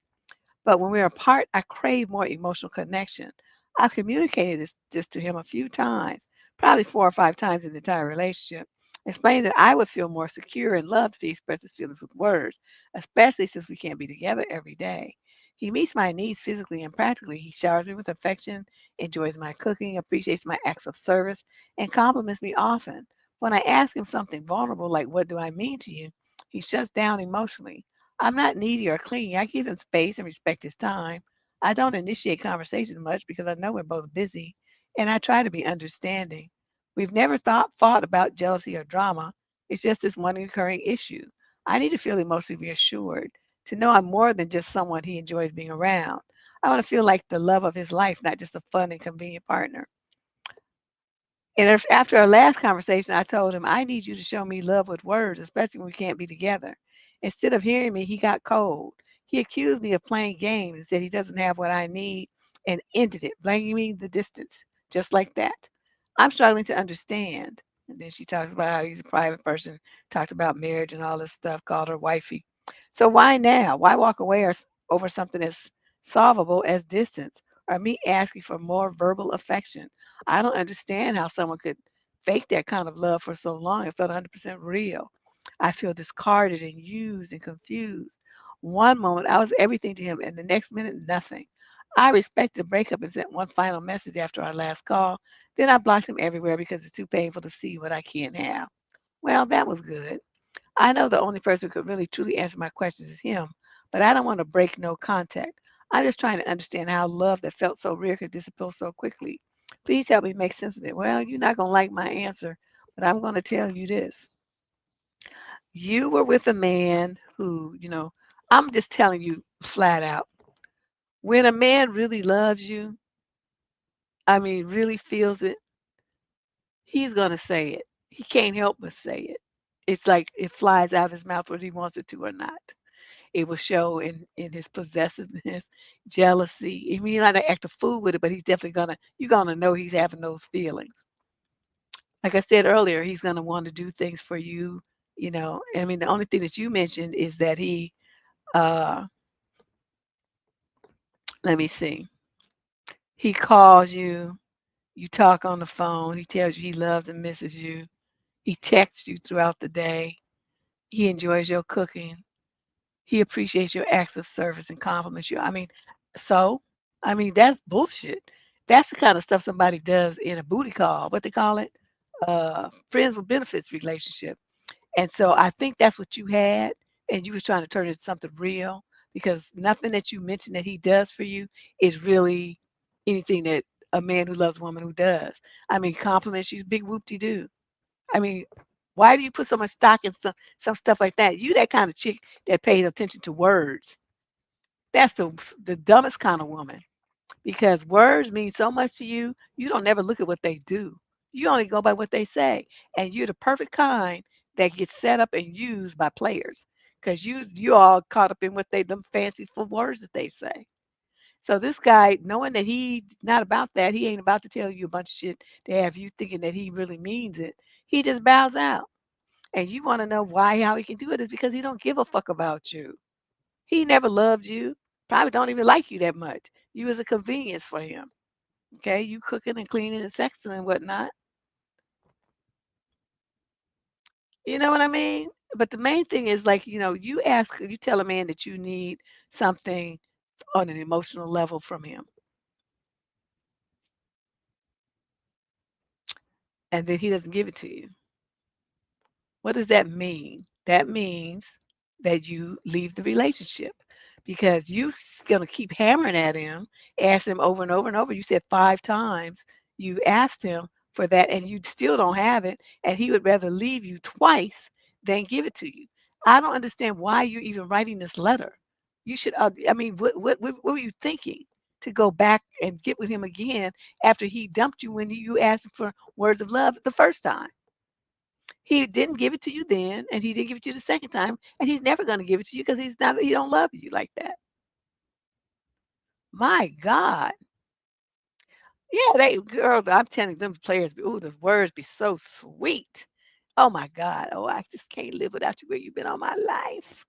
But when we're apart, I crave more emotional connection. I've communicated this to him a few times, probably 4 or 5 times in the entire relationship, explaining that I would feel more secure and loved if he expressed his feelings with words, especially since we can't be together every day. He meets my needs physically and practically. He showers me with affection, enjoys my cooking, appreciates my acts of service, and compliments me often. When I ask him something vulnerable like, "What do I mean to you?" he shuts down emotionally. I'm not needy or clingy. I give him space and respect his time. I don't initiate conversations much because I know we're both busy, and I try to be understanding. We've never fought about jealousy or drama. It's just this one recurring issue. I need to feel emotionally reassured, to know I'm more than just someone he enjoys being around. I want to feel like the love of his life, not just a fun and convenient partner. And after our last conversation, I told him, I need you to show me love with words, especially when we can't be together. Instead of hearing me, he got cold. He accused me of playing games and said he doesn't have what I need and ended it, blaming me the distance, just like that. I'm struggling to understand. And then she talks about how he's a private person, talked about marriage and all this stuff, called her wifey. So why now? Why walk away over something as solvable as distance or me asking for more verbal affection? I don't understand how someone could fake that kind of love for so long. It felt 100% real. I feel discarded and used and confused. One moment I was everything to him, and the next minute, nothing. I respected the breakup and sent one final message after our last call. Then I blocked him everywhere because it's too painful to see what I can't have. Well, that was good. I know the only person who could really truly answer my questions is him, but I don't want to break no contact. I'm just trying to understand how love that felt so real could disappear so quickly. Please help me make sense of it. Well, you're not going to like my answer, but I'm going to tell you this. You were with a man who, I'm just telling you flat out. When a man really loves you, I mean, really feels it, he's going to say it. He can't help but say it. It's like it flies out his mouth whether he wants it to or not. It will show in his possessiveness, jealousy. I mean, he might not act a fool with it, but he's definitely you're gonna know he's having those feelings. Like I said earlier, he's gonna want to do things for you, I mean, the only thing that you mentioned is that uh, let me see, he calls you, you talk on the phone, he tells you he loves and misses you, he texts you throughout the day, he enjoys your cooking, he appreciates your acts of service and compliments you. I mean, so I mean, that's bullshit. That's the kind of stuff somebody does in a booty call, what they call it, friends with benefits relationship. And so I think that's what you had, and you was trying to turn it into something real because nothing that you mentioned that he does for you is really anything that a man who loves a woman who does. I mean, compliments you, big whoop-de-doo. I mean, why do you put so much stock in some stuff like that? You that kind of chick that pays attention to words. That's the dumbest kind of woman because words mean so much to you. You don't never look at what they do. You only go by what they say, and you're the perfect kind that gets set up and used by players because you all caught up in what they them fanciful words that they say. So this guy, knowing that he's not about that, he ain't about to tell you a bunch of shit to have you thinking that he really means it. He just bows out. And you want to know why, how he can do it is because he don't give a fuck about you. He never loved you. Probably don't even like you that much. You was a convenience for him. Okay, you cooking and cleaning and sexing and whatnot. You know what I mean? But the main thing is like, you tell a man that you need something on an emotional level from him, and then he doesn't give it to you. What does that mean? That means that you leave the relationship because you're going to keep hammering at him, ask him over and over and over. You said 5 times you asked him for that and you still don't have it. And he would rather leave you twice than give it to you. I don't understand why you're even writing this letter. You should, I mean, what were you thinking to go back and get with him again after he dumped you when you asked him for words of love the first time? He didn't give it to you then, and he didn't give it to you the second time, and he's never gonna give it to you because he don't love you like that. My God. Yeah, they girl, I'm telling them players, ooh, the words be so sweet. Oh my God. Oh, I just can't live without you where you've been all my life.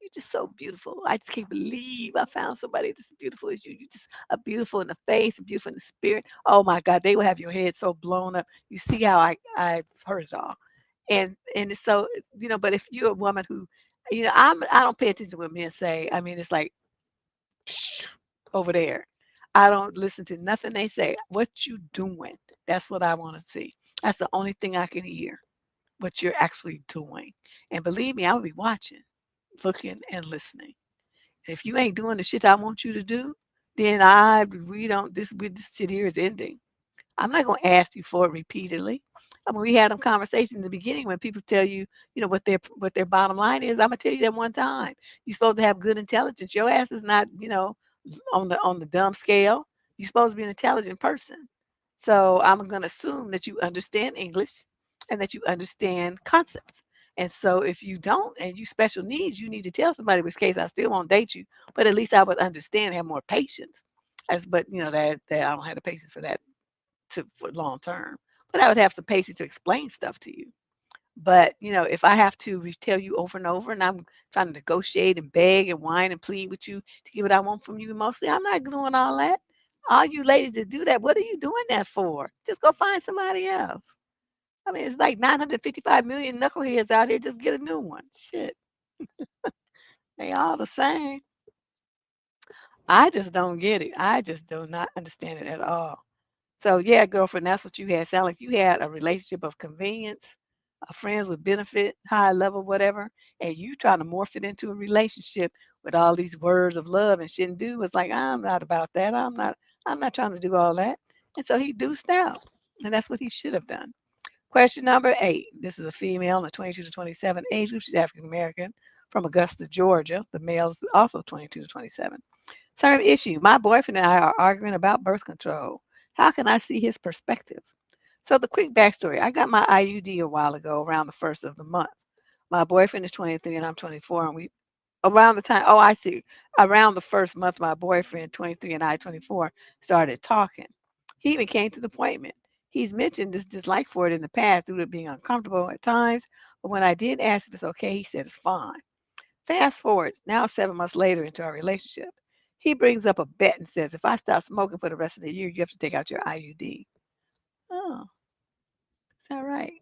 You're just so beautiful. I just can't believe I found somebody that's beautiful as you. You just are beautiful in the face, beautiful in the spirit. Oh my God, they will have your head so blown up. You see how I've heard it all. And it's so but if you're a woman who I don't pay attention to what men say. I mean, it's like psh, over there. I don't listen to nothing they say. What you doing? That's what I want to see. That's the only thing I can hear. What you're actually doing. And believe me, I will be watching, looking, and listening. And if you ain't doing the shit I want you to do, then I we don't this shit here is ending. I'm not going to ask you for it repeatedly. I mean, we had them conversations in the beginning when people tell you, what their bottom line is. I'm gonna tell you that one time. You're supposed to have good intelligence. Your ass is not, on the dumb scale. You're supposed to be an intelligent person. So I'm gonna assume that you understand English and that you understand concepts. And so if you don't and you special needs, you need to tell somebody, which case I still won't date you, but at least I would understand, have more patience. But that I don't have the patience for that for long term. But I would have some patience to explain stuff to you. But if I have to tell you over and over, and I'm trying to negotiate and beg and whine and plead with you to get what I want from you emotionally, I'm not doing all that. All you ladies that do that, what are you doing that for? Just go find somebody else. I mean, it's like 955 million knuckleheads out here. Just get a new one. Shit, they all the same. I just don't get it. I just do not understand it at all. So yeah, girlfriend, that's what you had. Sound like you had a relationship of convenience, friends with benefit, high level, whatever, and you trying to morph it into a relationship with all these words of love and shouldn't do. It's like I'm not about that. I'm not trying to do all that. And so he deuced out. And that's what he should have done. Question number 8. This is a female in the 22 to 27 age group. She's African American from Augusta, Georgia. The male is also 22 to 27. Same issue. My boyfriend and I are arguing about birth control. How can I see his perspective? So the quick backstory. I got my IUD a while ago around the first of the month. My boyfriend is 23 and I'm 24 and we around the time oh I see around the first month my boyfriend 23 and I 24 started talking. He even came to the appointment. He's mentioned this dislike for it in the past due to being uncomfortable at times, but when I did ask if it's okay, he said it's fine. Fast forward, now 7 months later into our relationship. He brings up a bet and says, if I stop smoking for the rest of the year, you have to take out your IUD. Oh, is that right?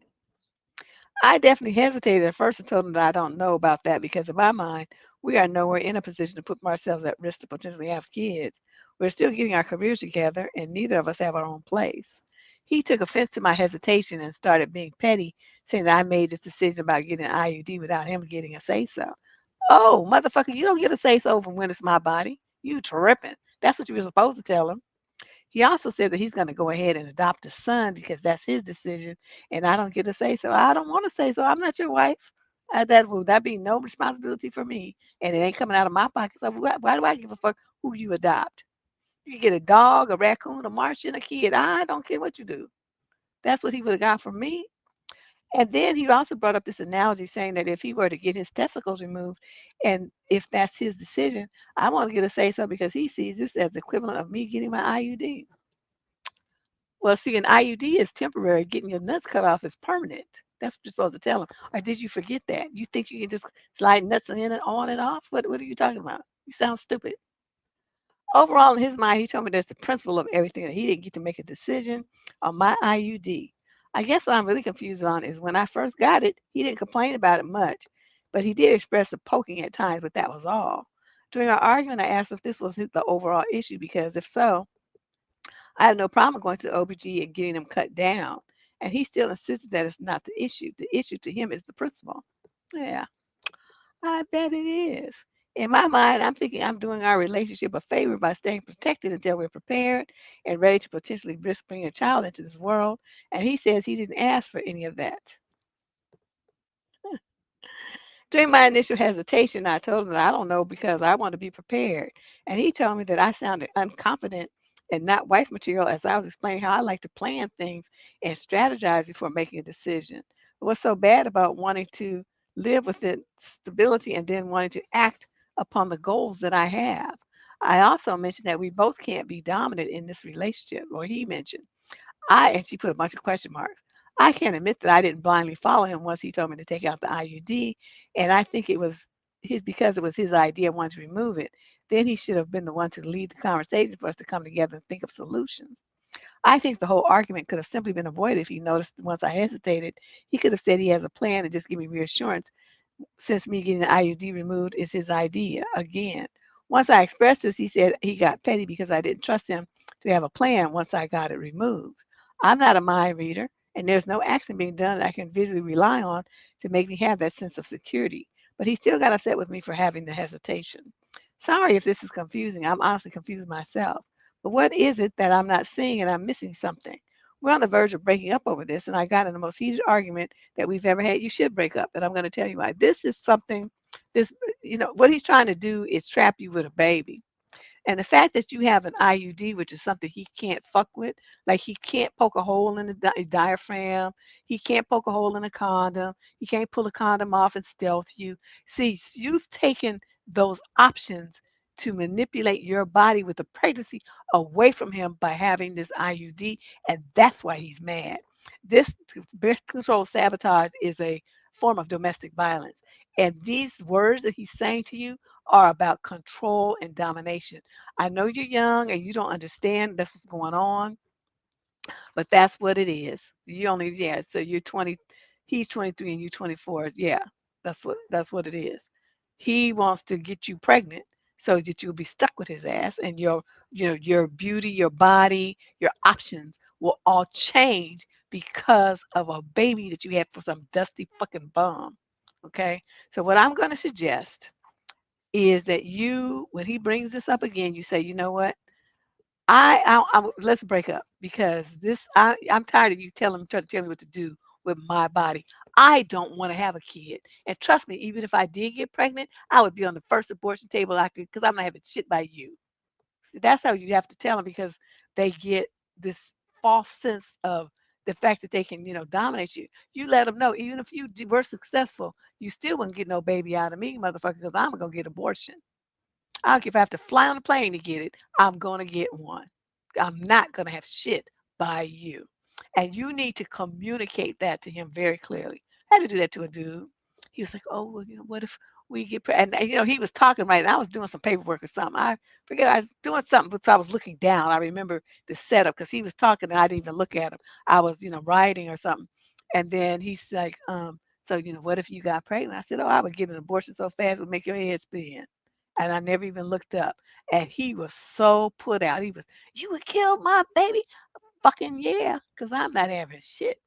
I definitely hesitated at first and told him that I don't know about that because in my mind, We are nowhere in a position to put ourselves at risk to potentially have kids. We're still getting our careers together, and neither of us have our own place. He took offense to my hesitation and started being petty, saying that I made this decision about getting an IUD without him getting a say so. Oh, motherfucker, you don't get a say so when it's my body. You tripping. That's what you were supposed to tell him. He also said that he's going to go ahead and adopt a son because that's his decision, and I don't get to say so. I don't want to say so. I'm not your wife. That be no responsibility for me, and it ain't coming out of my pocket. So why do I give a fuck who you adopt? You get a dog, a raccoon, a Martian, a kid. I don't care what you do. That's what he would have got from me. And then he also brought up this analogy saying that if he were to get his testicles removed, and if that's his decision, I want to get a say so because he sees this as the equivalent of me getting my IUD. Well, see, an IUD is temporary. Getting your nuts cut off is permanent. That's what you're supposed to tell him. Or did you forget that? You think you can just slide nuts in and on and off? What are you talking about? You sound stupid. Overall, in his mind, he told me that's the principle of everything, that he didn't get to make a decision on my IUD. I guess what I'm really confused on is when I first got it, he didn't complain about it much, but he did express the poking at times, but that was all. During our argument, I asked if this was the overall issue, because if so, I have no problem going to the OBG and getting them cut down. And he still insisted that it's not the issue. The issue to him is the principle. Yeah, I bet it is. In my mind, I'm thinking I'm doing our relationship a favor by staying protected until we're prepared and ready to potentially risk bringing a child into this world. And he says he didn't ask for any of that. During my initial hesitation, I told him that I don't know because I want to be prepared. And he told me that I sounded unconfident and not wife material as I was explaining how I like to plan things and strategize before making a decision. What's so bad about wanting to live within stability and then wanting to act upon the goals that I have? I also mentioned that we both can't be dominant in this relationship, or he mentioned. And she put a bunch of question marks. I can't admit that I didn't blindly follow him once he told me to take out the IUD, and I think it was his because it was his idea wanting to remove it. Then he should have been the one to lead the conversation for us to come together and think of solutions. I think the whole argument could have simply been avoided if he noticed once I hesitated. He could have said he has a plan and just give me reassurance since me getting the IUD removed is his idea again. Once I expressed this, he said he got petty because I didn't trust him to have a plan once I got it removed. I'm not a mind reader, and there's no action being done that I can visually rely on to make me have that sense of security. But he still got upset with me for having the hesitation. Sorry if this is confusing. I'm honestly confused myself. But what is it that I'm not seeing and I'm missing something? We're on the verge of breaking up over this, and I got in the most heated argument that we've ever had. You should break up, and I'm going to tell you why. This is something, this, what he's trying to do is trap you with a baby. And the fact that you have an IUD, which is something he can't fuck with, like he can't poke a hole in the diaphragm, he can't poke a hole in a condom, he can't pull a condom off and stealth you. See, you've taken those options to manipulate your body with the pregnancy away from him by having this IUD, and that's why he's mad. This birth control sabotage is a form of domestic violence. And these words that he's saying to you are about control and domination. I know you're young and you don't understand that's what's going on, but that's what it is. You only, yeah, so you're 20, he's 23 and you're 24. Yeah, that's what it is. He wants to get you pregnant so that you'll be stuck with his ass, and your beauty, your body, your options will all change because of a baby that you had for some dusty fucking bum. Okay? So what I'm going to suggest is that you, when he brings this up again, you say, you know what? Let's break up because I'm tired of you trying to tell me what to do with my body. I don't want to have a kid, and trust me, even if I did get pregnant, I would be on the first abortion table I could, because I'm not having shit by you. See, that's how you have to tell them, because they get this false sense of the fact that they can, dominate you. You let them know, even if you were successful, you still wouldn't get no baby out of me, motherfucker, because I'm gonna get abortion. I don't care if I have to fly on a plane to get it, I'm going to get one. I'm not going to have shit by you. And you need to communicate that to him very clearly. I had to do that to a dude. He was like, oh, well, what if we get pregnant? And, he was talking right, and I was doing some paperwork or something. I forget, I was doing something, but so I was looking down. I remember the setup because he was talking and I didn't even look at him. I was, writing or something. And then he's like, So, what if you got pregnant? I said, oh, I would get an abortion so fast it would make your head spin. And I never even looked up. And he was so put out. He was, you would kill my baby? Fucking yeah, because I'm not having shit.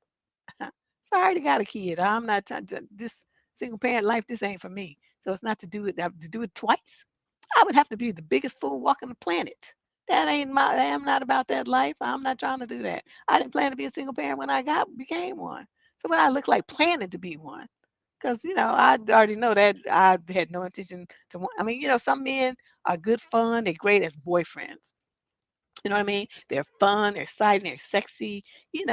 So I already got a kid. I'm not trying to, this single parent life, this ain't for me. So it's not to do it twice. I would have to be the biggest fool walking the planet. I'm not about that life. I'm not trying to do that. I didn't plan to be a single parent when became one. So when I look like planning to be one, because I already know that I had no intention to. I mean, some men are good fun. They're great as boyfriends. You know what I mean? They're fun, they're exciting, they're sexy, you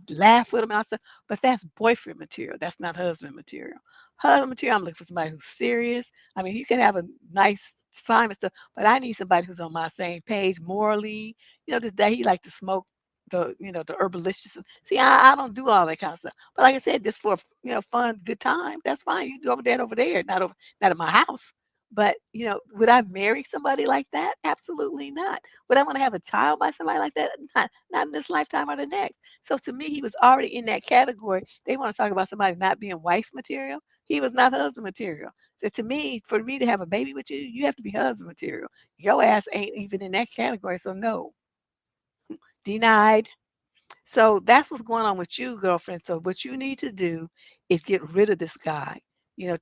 laugh with them outside, but that's boyfriend material. That's not husband material. Husband material, I'm looking for somebody who's serious. I mean, you can have a nice time and stuff, but I need somebody who's on my same page morally. This day he like to smoke the herbalicious. See, I don't do all that kind of stuff. But like I said, just for fun, good time, that's fine. You do over there, not at my house. But would I marry somebody like that? Absolutely not. Would I want to have a child by somebody like that? Not in this lifetime or the next. So to me, he was already in that category. They want to talk about somebody not being wife material. He was not husband material. So to me, for me to have a baby with you, you have to be husband material. Your ass ain't even in that category. So no, denied. So that's what's going on with you, girlfriend. So what you need to do is get rid of this guy.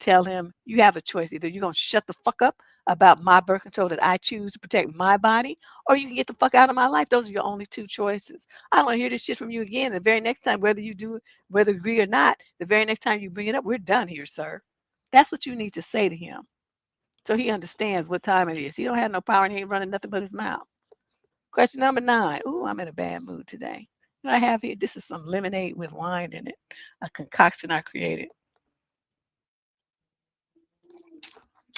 Tell him you have a choice. Either you're gonna shut the fuck up about my birth control that I choose to protect my body, or you can get the fuck out of my life. Those are your only two choices. I don't want to hear this shit from you again. The very next time, whether you do it, whether you agree or not, the very next time you bring it up, we're done here, sir. That's what you need to say to him. So he understands what time it is. He don't have no power and he ain't running nothing but his mouth. Question number 9. Ooh, I'm in a bad mood today. What I have here, this is some lemonade with wine in it, a concoction I created.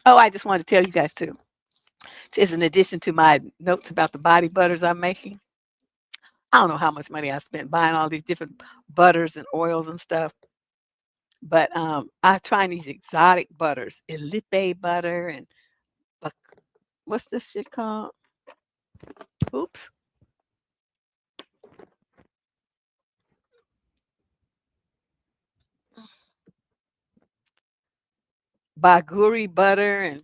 Oh, I just wanted to tell you guys too. It's in addition to my notes about the body butters I'm making. I don't know how much money I spent buying all these different butters and oils and stuff, but I trying these exotic butters, Elipe butter and uh, what's this shit called? Oops, Baguri butter and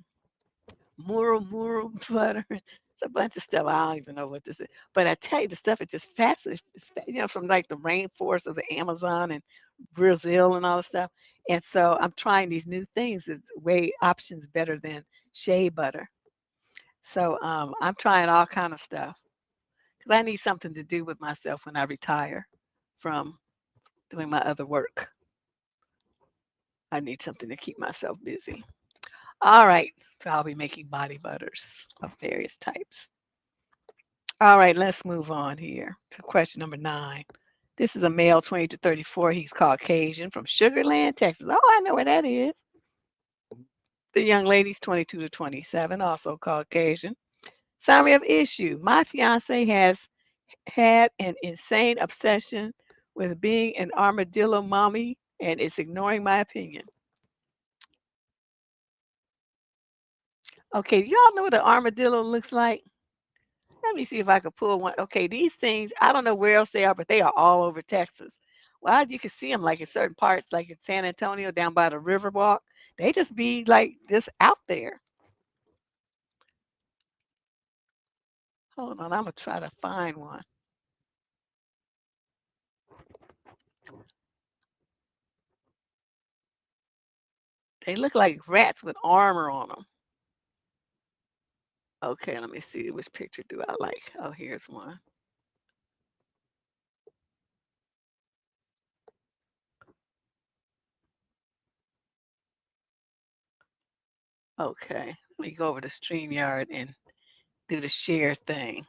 Muru Muru butter. It's a bunch of stuff. I don't even know what this is. But I tell you, the stuff is just fascinating. From like the rainforest of the Amazon and Brazil and all the stuff. And so I'm trying these new things. It's way options better than shea butter. So I'm trying all kind of stuff because I need something to do with myself when I retire from doing my other work. I need something to keep myself busy. All right. So I'll be making body butters of various types. All right, let's move on here to question number 9. This is a male 20 to 34. He's Caucasian from Sugar Land, Texas. Oh, I know where that is. The young lady's 22 to 27, also Caucasian. Summary of issue. My fiance has had an insane obsession with being an armadillo mommy and is ignoring my opinion. Okay, do y'all know what an armadillo looks like? Let me see if I can pull one. Okay, these things, I don't know where else they are, but they are all over Texas. Well, you can see them like in certain parts, like in San Antonio down by the Riverwalk. They just be like just out there. Hold on, I'm gonna try to find one. They look like rats with armor on them. Okay, let me see which picture do I like. Oh, here's one. Okay, let me go over to StreamYard and do the share thing.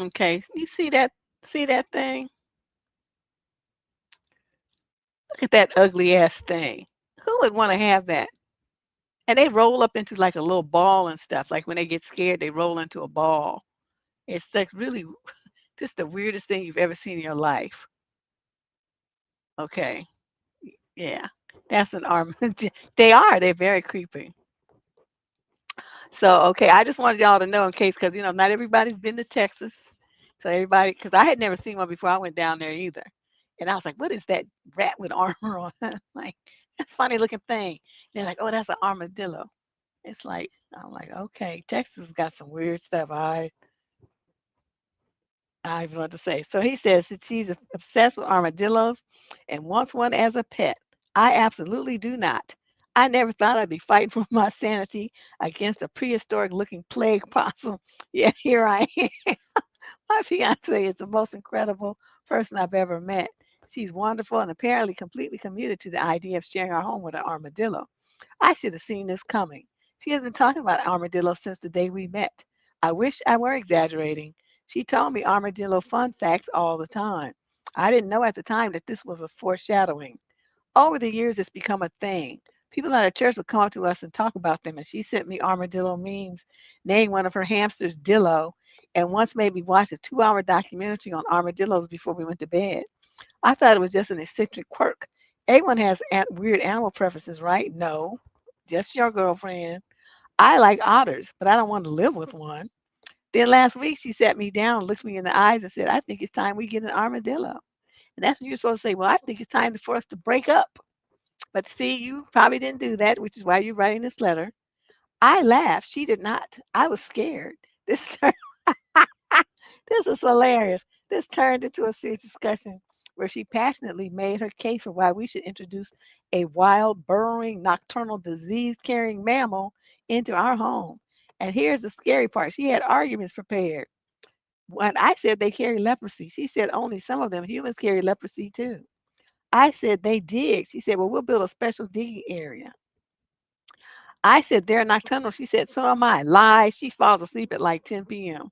Okay, you see that? See that thing? Look at that ugly ass thing. Who would want to have that? And they roll up into like a little ball and stuff. Like when they get scared, they roll into a ball. It's like really just the weirdest thing you've ever seen in your life. Okay. Yeah. That's an armadillo. They are. They're very creepy. So, okay, I just wanted y'all to know in case, because, not everybody's been to Texas. So everybody, because I had never seen one before I went down there either. And I was like, what is that rat with armor on? Like, that's a funny looking thing. They're like, oh, that's an armadillo. It's like, I'm like, okay, Texas got some weird stuff. I even know what to say. So he says that she's obsessed with armadillos and wants one as a pet. I absolutely do not. I never thought I'd be fighting for my sanity against a prehistoric looking plague possum. Yet here I am. My fiance is the most incredible person I've ever met. She's wonderful and apparently completely committed to the idea of sharing our home with an armadillo. I should have seen this coming. She has been talking about armadillos since the day we met. I wish I were exaggerating. She told me armadillo fun facts all the time. I didn't know at the time that this was a foreshadowing. Over the years, it's become a thing. People at our church would come up to us and talk about them, and she sent me armadillo memes, named one of her hamsters Dillo, and once made me watch a 2-hour documentary on armadillos before we went to bed. I thought it was just an eccentric quirk. Everyone has weird animal preferences, right? No, just your girlfriend. I like otters, but I don't want to live with one. Then last week, she sat me down, looked me in the eyes, and said, I think it's time we get an armadillo. And that's when you're supposed to say, well, I think it's time for us to break up. But see, you probably didn't do that, which is why you're writing this letter. I laughed. She did not. I was scared. This turned, this is hilarious. This turned into a serious discussion where she passionately made her case for why we should introduce a wild, burrowing, nocturnal, disease-carrying mammal into our home. And here's the scary part. She had arguments prepared. When I said they carry leprosy, she said only some of them humans carry leprosy too. I said they dig. She said, well, we'll build a special digging area. I said they're nocturnal. She said, so am I. Lies. She falls asleep at like 10 p.m.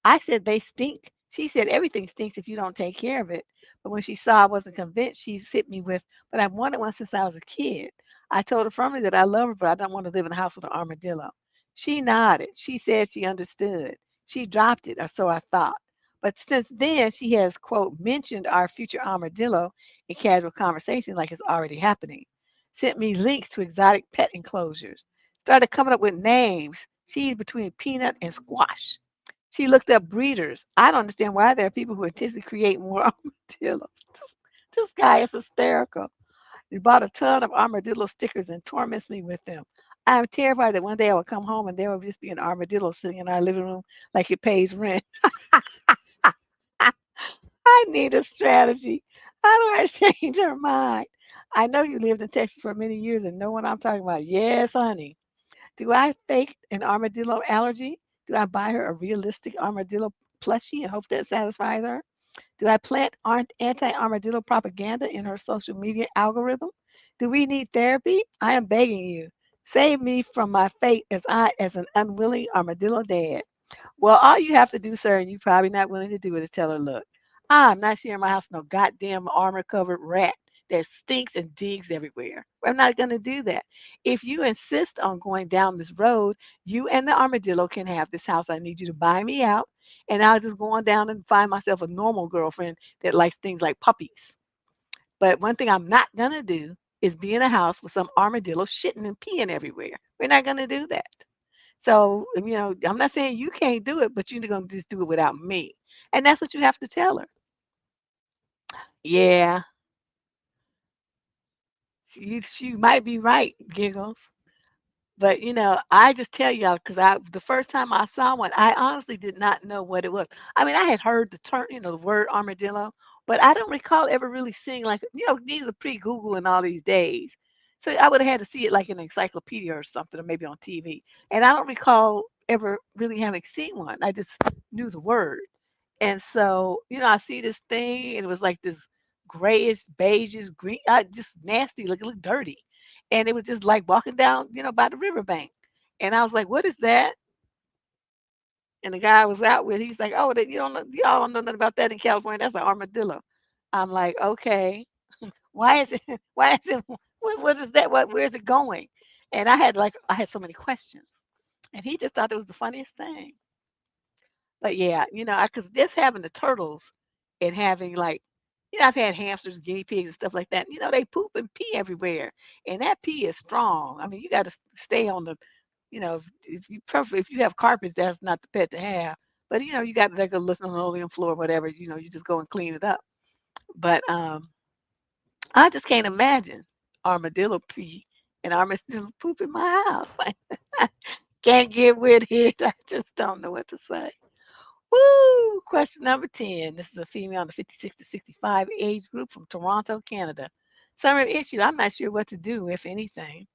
I said they stink. She said everything stinks if you don't take care of it. But when she saw I wasn't convinced, she hit me with, but I've wanted one since I was a kid. I told her firmly that I love her, but I don't want to live in a house with an armadillo. She nodded. She said she understood. She dropped it, or so I thought. But since then, she has, quote, mentioned our future armadillo in casual conversation like it's already happening. Sent me links to exotic pet enclosures. Started coming up with names. She's between peanut and squash. She looked up breeders. I don't understand why there are people who intentionally create more armadillos. This guy is hysterical. He bought a ton of armadillo stickers and torments me with them. I'm terrified that one day I will come home and there will just be an armadillo sitting in our living room like it pays rent. I need a strategy. How do I change her mind? I know you lived in Texas for many years and know what I'm talking about. Yes, honey. Do I fake an armadillo allergy? Do I buy her a realistic armadillo plushie and hope that satisfies her? Do I plant anti-armadillo propaganda in her social media algorithm? Do we need therapy? I am begging you. Save me from my fate as an unwilling armadillo dad. Well, all you have to do, sir, and you're probably not willing to do it, is tell her, look, I'm not sharing my house with no goddamn armor covered rat that stinks and digs everywhere. I'm not going to do that. If you insist on going down this road, you and the armadillo can have this house. I need you to buy me out, and I'll just go on down and find myself a normal girlfriend that likes things like puppies. But one thing I'm not going to do is be in a house with some armadillo shitting and peeing everywhere. We're not going to do that. So, I'm not saying you can't do it, but you're going to just do it without me. And that's what you have to tell her. Yeah, she might be right, Giggles. But, I just tell y'all because the first time I saw one, I honestly did not know what it was. I mean, I had heard the term, the word armadillo, but I don't recall ever really seeing like, these are pre-Google and all these days. So I would have had to see it like in an encyclopedia or something, or maybe on TV. And I don't recall ever really having seen one. I just knew the word. And so, I see this thing and it was like this grayish, beigeish, green, just nasty, look, it looked dirty. And it was just like walking down, by the riverbank. And I was like, what is that? And the guy I was out with, he's like, oh, that you don't know, y'all don't know nothing about that in California. That's an armadillo. I'm like, okay, why is it, why is it, what is that? Where's it going? And I had so many questions. And he just thought it was the funniest thing. But yeah, because just having the turtles and having like I've had hamsters, guinea pigs, and stuff like that. They poop and pee everywhere, and that pee is strong. I mean, you got to stay on the, if you have carpets, that's not the pet to have. But you got like a linoleum floor, whatever. You just go and clean it up. But I just can't imagine armadillo pee and armadillo poop in my house. Can't get with it. I just don't know what to say. Woo! Question number 10. This is a female in the 56 to 65 age group from Toronto, Canada. Summary issue: I'm not sure what to do, if anything.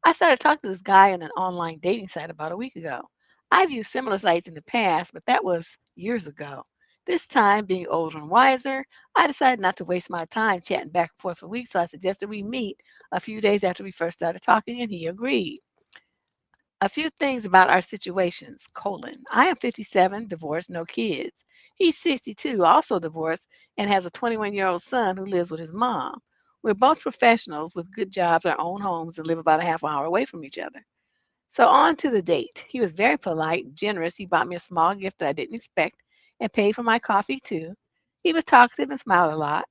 I started talking to this guy on an online dating site about a week ago. I've used similar sites in the past, but that was years ago. This time, being older and wiser, I decided not to waste my time chatting back and forth for weeks, so I suggested we meet a few days after we first started talking, and he agreed. A few things about our situations: I am 57, divorced, no kids. He's 62, also divorced, and has a 21-year-old son who lives with his mom. We're both professionals with good jobs, our own homes, and live about a half hour away from each other. So on to the date. He was very polite and generous. He bought me a small gift that I didn't expect and paid for my coffee too. He was talkative and smiled a lot.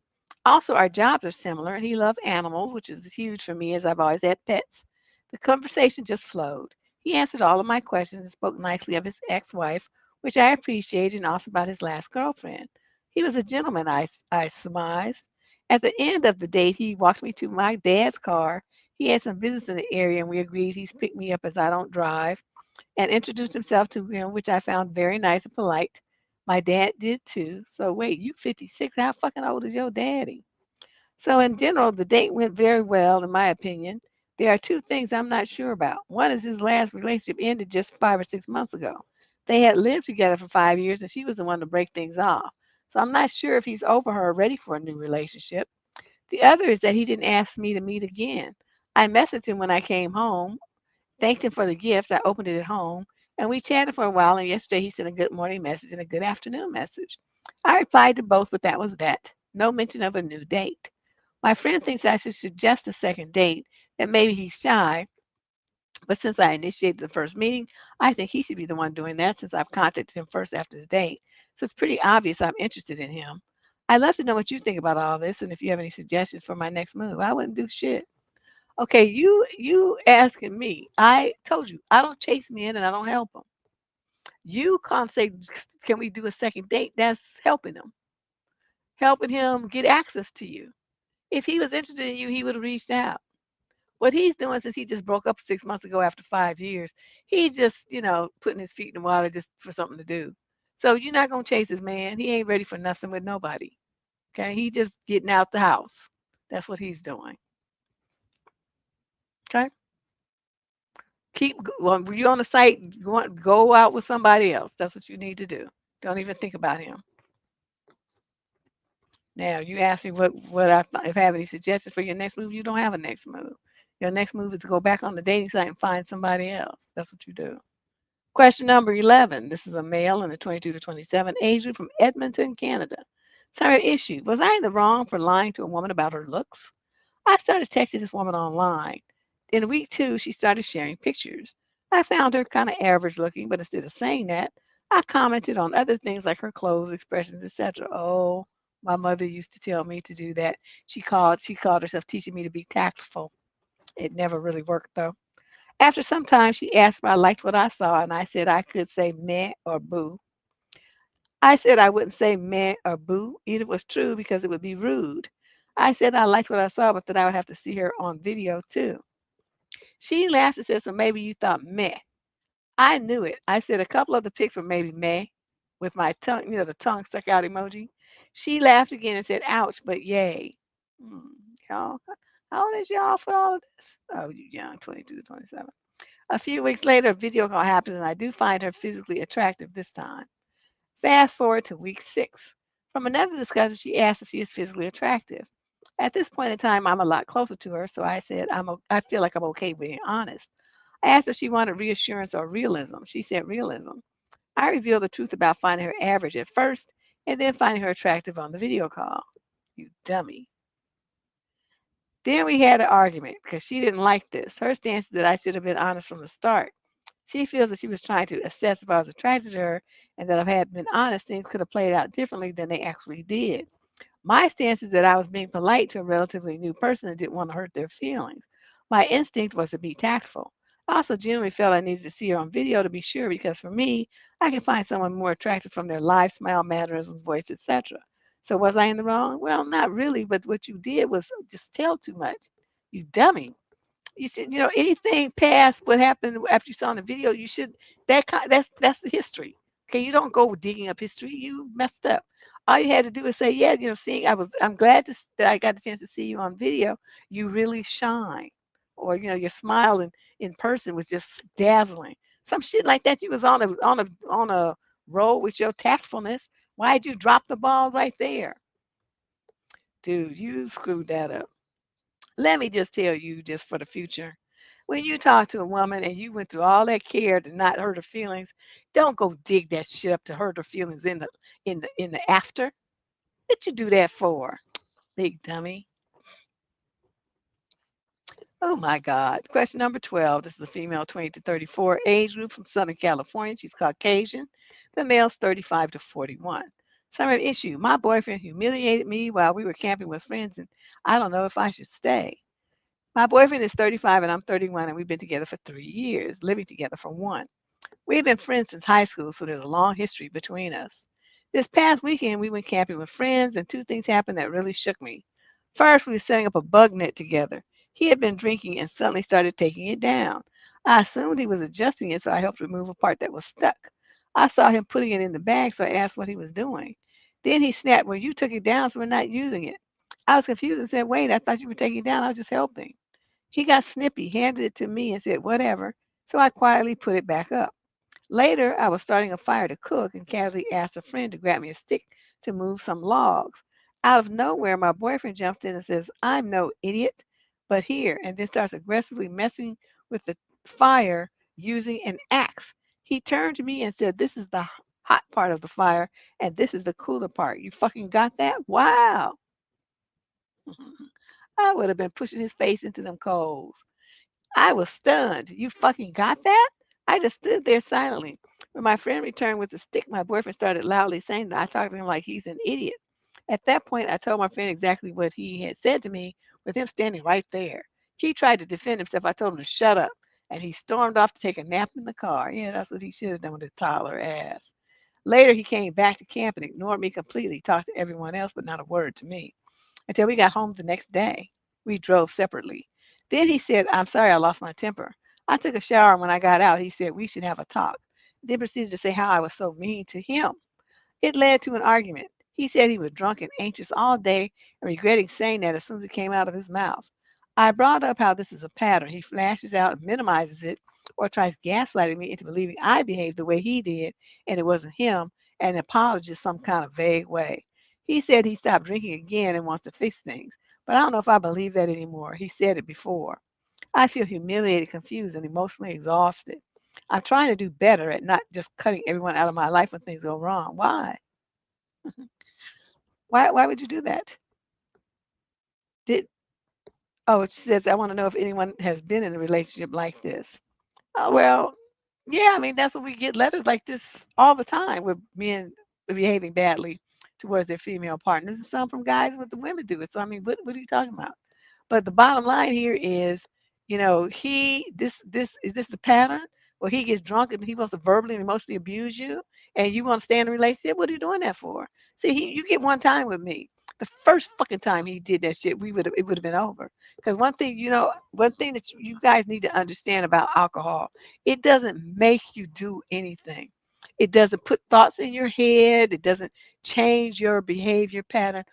Also, our jobs are similar, and he loved animals, which is huge for me as I've always had pets. The conversation just flowed. He answered all of my questions and spoke nicely of his ex-wife, which I appreciated, and also about his last girlfriend. He was a gentleman, I surmised. At the end of the date, he walked me to my dad's car. He had some business in the area, and we agreed he's picked me up as I don't drive, and introduced himself to him, which I found very nice and polite. My dad did too. So wait, you 56? How fucking old is your daddy? So in general, the date went very well, in my opinion. There are two things I'm not sure about. One is his last relationship ended just 5 or 6 months ago. They had lived together for 5 years, and she was the one to break things off. So I'm not sure if he's over her or ready for a new relationship. The other is that he didn't ask me to meet again. I messaged him when I came home, thanked him for the gift. I opened it at home, and we chatted for a while. And yesterday he sent a good morning message and a good afternoon message. I replied to both, but that was that. No mention of a new date. My friend thinks I should suggest a second date, that maybe he's shy, but since I initiated the first meeting, I think he should be the one doing that since I've contacted him first after the date. So it's pretty obvious I'm interested in him. I'd love to know what you think about all this and if you have any suggestions for my next move. I wouldn't do shit. Okay, you asking me. I told you I don't chase men and I don't help them. You can't say, can we do a second date? That's helping him get access to you. If he was interested in you, he would have reached out. What he's doing, since he just broke up 6 months ago after 5 years, he's just, putting his feet in the water just for something to do. So you're not gonna chase this man. He ain't ready for nothing with nobody. Okay, he just getting out the house. That's what he's doing. Okay, when you're on the site, go out with somebody else. That's what you need to do. Don't even think about him. Now you ask me what if I have any suggestions for your next move. You don't have a next move. Your next move is to go back on the dating site and find somebody else. That's what you do. Question number 11. This is a male in the 22 to 27 age group from Edmonton, Canada. Sorry, issue. Was I in the wrong for lying to a woman about her looks? I started texting this woman online. In week 2, she started sharing pictures. I found her kind of average looking, but instead of saying that, I commented on other things like her clothes, expressions, etc. Oh, my mother used to tell me to do that. She called herself teaching me to be tactful. It never really worked though. After some time, she asked if I liked what I saw, and I said I could say meh or boo. I said I wouldn't say meh or boo. Either was true because it would be rude. I said I liked what I saw, but that I would have to see her on video too. She laughed and said, so maybe you thought meh. I knew it. I said a couple of the pics were maybe meh with my tongue, the tongue stuck out emoji. She laughed again and said, ouch, but yay. Hmm, y'all, how old is y'all for all of this? Oh, you young, 22 to 27. A few weeks later, a video call happens, and I do find her physically attractive this time. Fast forward to week 6. From another discussion, she asked if she is physically attractive. At this point in time, I'm a lot closer to her, so I said I feel like I'm okay being honest. I asked if she wanted reassurance or realism. She said realism. I revealed the truth about finding her average at first, and then finding her attractive on the video call. You dummy. Then we had an argument because she didn't like this. Her stance is that I should have been honest from the start. She feels that she was trying to assess if I was attracted to her, and that if I had been honest, things could have played out differently than they actually did. My stance is that I was being polite to a relatively new person and didn't want to hurt their feelings. My instinct was to be tactful. I also genuinely felt I needed to see her on video to be sure because for me, I can find someone more attractive from their life, smile, mannerisms, voice, etc. So was I in the wrong? Well, not really, but what you did was just tell too much. You dummy. You should, anything past what happened after you saw in the video, you should that's the history. Okay, you don't go digging up history. You messed up. All you had to do is say, yeah, seeing I'm glad that I got the chance to see you on video. You really shine, or your smile in person was just dazzling. Some shit like that. You was on a roll with your tactfulness. Why'd you drop the ball right there, dude? You screwed that up. Let me just tell you, just for the future, when you talk to a woman and you went through all that care to not hurt her feelings, don't go dig that shit up to hurt her feelings in the after. What you do that for, big dummy? Oh my God. Question number 12. This is a female 20 to 34 age group from Southern California. She's Caucasian. The male's 35 to 41. Summary issue. My boyfriend humiliated me while we were camping with friends, and I don't know if I should stay. My boyfriend is 35 and I'm 31, and we've been together for 3 years, living together for one. We've been friends since high school, so there's a long history between us. This past weekend, we went camping with friends, and two things happened that really shook me. First, we were setting up a bug net together. He had been drinking and suddenly started taking it down. I assumed he was adjusting it, so I helped remove a part that was stuck. I saw him putting it in the bag, so I asked what he was doing. Then he snapped, "Well, you took it down, so we're not using it." I was confused and said, "Wait, I thought you were taking it down. I was just helping." He got snippy, handed it to me, and said, "Whatever." So I quietly put it back up. Later, I was starting a fire to cook and casually asked a friend to grab me a stick to move some logs. Out of nowhere, my boyfriend jumps in and says, "I'm no idiot, but here," and then starts aggressively messing with the fire using an axe. He turned to me and said, "This is the hot part of the fire, and this is the cooler part. You fucking got that? Wow." I would have been pushing his face into them coals. I was stunned. "You fucking got that?" I just stood there silently. When my friend returned with the stick, my boyfriend started loudly saying that I talked to him like he's an idiot. At that point, I told my friend exactly what he had said to me, with him standing right there. He tried to defend himself. I told him to shut up, and he stormed off to take a nap in the car. Yeah, that's what he should have done with his toddler ass. Later, he came back to camp and ignored me completely, talked to everyone else, but not a word to me until we got home the next day. We drove separately. Then he said, "I'm sorry I lost my temper." I took a shower, and when I got out, he said, "We should have a talk." Then proceeded to say how I was so mean to him. It led to an argument. He said he was drunk and anxious all day and regretting saying that as soon as it came out of his mouth. I brought up how this is a pattern. He flashes out and minimizes it or tries gaslighting me into believing I behaved the way he did and it wasn't him and apologizes some kind of vague way. He said he stopped drinking again and wants to fix things, but I don't know if I believe that anymore. He said it before. I feel humiliated, confused, and emotionally exhausted. I'm trying to do better at not just cutting everyone out of my life when things go wrong. Why? Why would you do that? Did Oh, it says, "I want to know if anyone has been in a relationship like this." Oh, well, yeah, I mean, that's what we get letters like this all the time with men behaving badly towards their female partners, and some from guys with the women do it. So I mean, what are you talking about? But the bottom line here is, he this is a pattern where he gets drunk and he wants to verbally and emotionally abuse you, and you want to stay in a relationship. What are you doing that for? See, you get one time with me. The first fucking time he did that shit, it would have been over. Because one thing that you guys need to understand about alcohol, it doesn't make you do anything. It doesn't put thoughts in your head. It doesn't change your behavior pattern.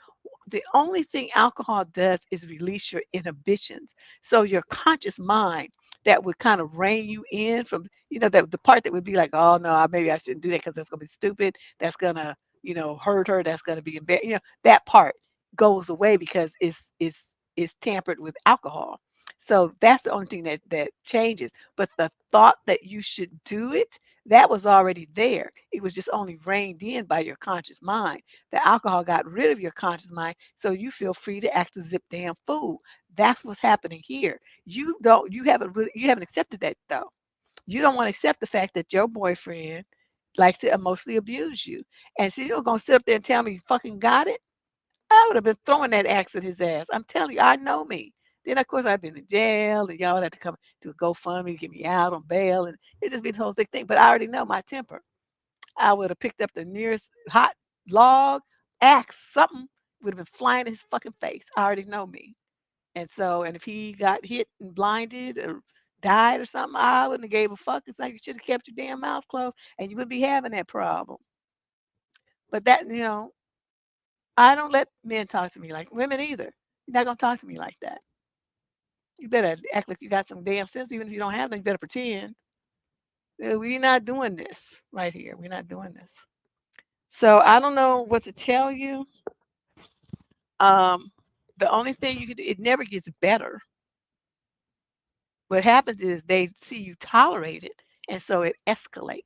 The only thing alcohol does is release your inhibitions. So your conscious mind that would kind of rein you in from, the part that would be like, "Oh no, maybe I shouldn't do that because that's gonna be stupid. That's gonna, hurt her. That's gonna be embarrassed." That part goes away because it's tampered with alcohol. So that's the only thing that changes. But the thought that you should do it, that was already there. It was just only reined in by your conscious mind. The alcohol got rid of your conscious mind, so you feel free to act a zip damn fool. That's what's happening here. You haven't accepted that though. You don't want to accept the fact that your boyfriend likes to emotionally abuse you. And so you're gonna sit up there and tell me you fucking got it? I would have been throwing that axe at his ass. I'm telling you, I know me. Then of course I've been in jail, and y'all had to come do a GoFundMe to get me out on bail, and it just be the whole big thing. But I already know my temper. I would have picked up the nearest hot log, axe, something would have been flying in his fucking face. I already know me. And so, and if he got hit and blinded or died or something, I wouldn't have gave a fuck. It's like you should have kept your damn mouth closed, and you wouldn't be having that problem. But that, I don't let men talk to me like women either. You're not gonna talk to me like that. You better act like you got some damn sense, even if you don't have them. You better pretend. We're not doing this right here. We're not doing this. So I don't know what to tell you. Um, the only thing you can do, it never gets better. What happens is they see you tolerate it, and so it escalates.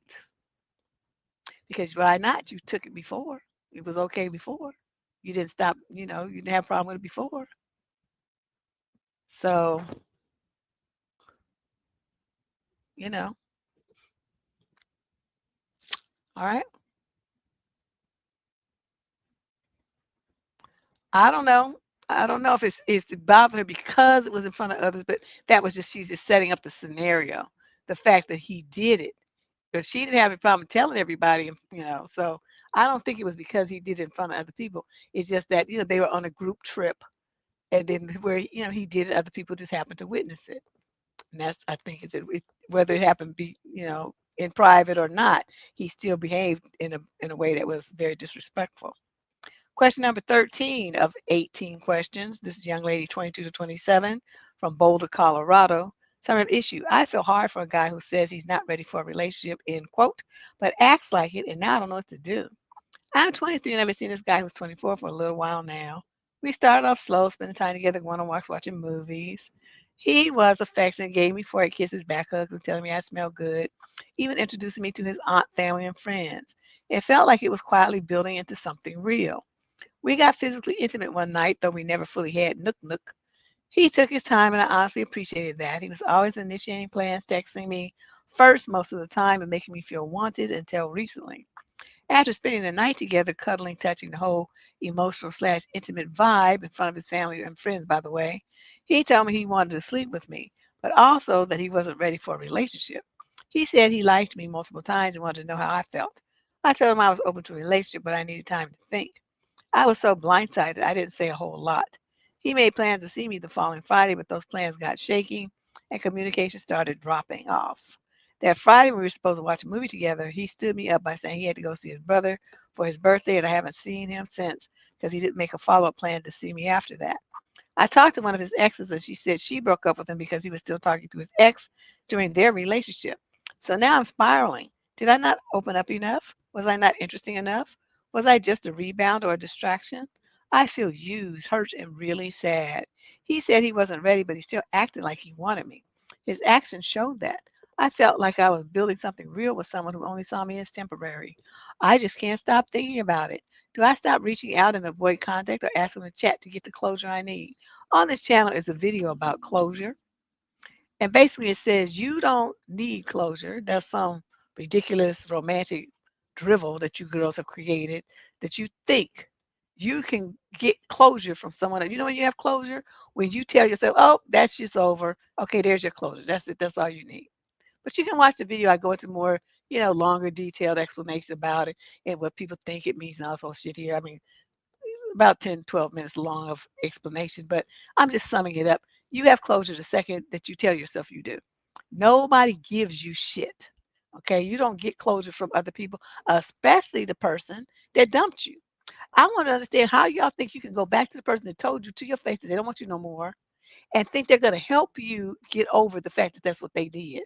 Because why not? You took it before. It was okay before. You didn't stop, you didn't have a problem with it before. So, you know, all right. I don't know. I don't know if it's bothering her because it was in front of others, but that was just she's just setting up the scenario. The fact that he did it. Because she didn't have a problem telling everybody, so I don't think it was because he did it in front of other people. It's just that, they were on a group trip, and then where, he did it, other people just happened to witness it. And that's, I think, whether it happened in private or not, he still behaved in a way that was very disrespectful. Question number 13 of 18 questions. This is young lady 22 to 27 from Boulder, Colorado. Summary of issue. I feel hard for a guy who says he's not ready for a relationship, end quote, but acts like it, and now I don't know what to do. I'm 23 and I've been seeing this guy who's 24 for a little while now. We started off slow, spending time together, going on walks, watching movies. He was affectionate, gave me 4 kisses, back hugs, and telling me I smell good, even introducing me to his aunt, family, and friends. It felt like it was quietly building into something real. We got physically intimate one night, though we never fully had nook nook. He took his time, and I honestly appreciated that. He was always initiating plans, texting me first most of the time, and making me feel wanted until recently. After spending the night together, cuddling, touching, the whole emotional slash intimate vibe in front of his family and friends, by the way, he told me he wanted to sleep with me, but also that he wasn't ready for a relationship. He said he liked me multiple times and wanted to know how I felt. I told him I was open to a relationship, but I needed time to think. I was so blindsided, I didn't say a whole lot. He made plans to see me the following Friday, but those plans got shaky and communication started dropping off. That Friday, when we were supposed to watch a movie together, he stood me up by saying he had to go see his brother for his birthday, and I haven't seen him since because he didn't make a follow up plan to see me after that. I talked to one of his exes, and she said she broke up with him because he was still talking to his ex during their relationship. So now I'm spiraling. Did I not open up enough? Was I not interesting enough? Was I just a rebound or a distraction? I feel used, hurt, and really sad. He said he wasn't ready, but he still acted like he wanted me. His actions showed that. I felt like I was building something real with someone who only saw me as temporary. I just can't stop thinking about it. Do I stop reaching out and avoid contact or ask him to chat to get the closure I need? On this channel is a video about closure. And basically it says you don't need closure. That's some ridiculous romantic drivel that you girls have created that you think you can get closure from someone else. You know when you have closure? When you tell yourself, oh, that's just over. Okay, there's your closure. That's it. That's all you need. But you can watch the video. I go into more, longer detailed explanation about it and what people think it means and all this whole shit here. I mean, about 10, 12 minutes long of explanation, but I'm just summing it up. You have closure the second that you tell yourself you do. Nobody gives you shit. Okay. You don't get closure from other people, especially the person that dumped you. I want to understand how y'all think you can go back to the person that told you to your face that they don't want you no more and think they're going to help you get over the fact that that's what they did.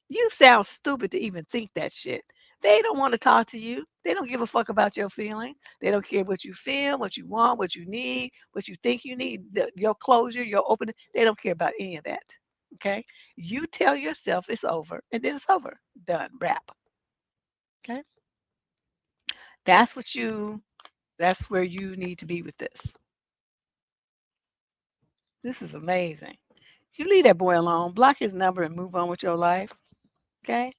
You sound stupid to even think that shit. They don't want to talk to you. They don't give a fuck about your feeling. They don't care what you feel, what you want, what you need, what you think you need, your closure, your opening. They don't care about any of that. Okay? You tell yourself it's over, and then it's over. Done. Wrap. Okay? That's that's where you need to be with this. This is amazing. You leave that boy alone, block his number, and move on with your life. Okay?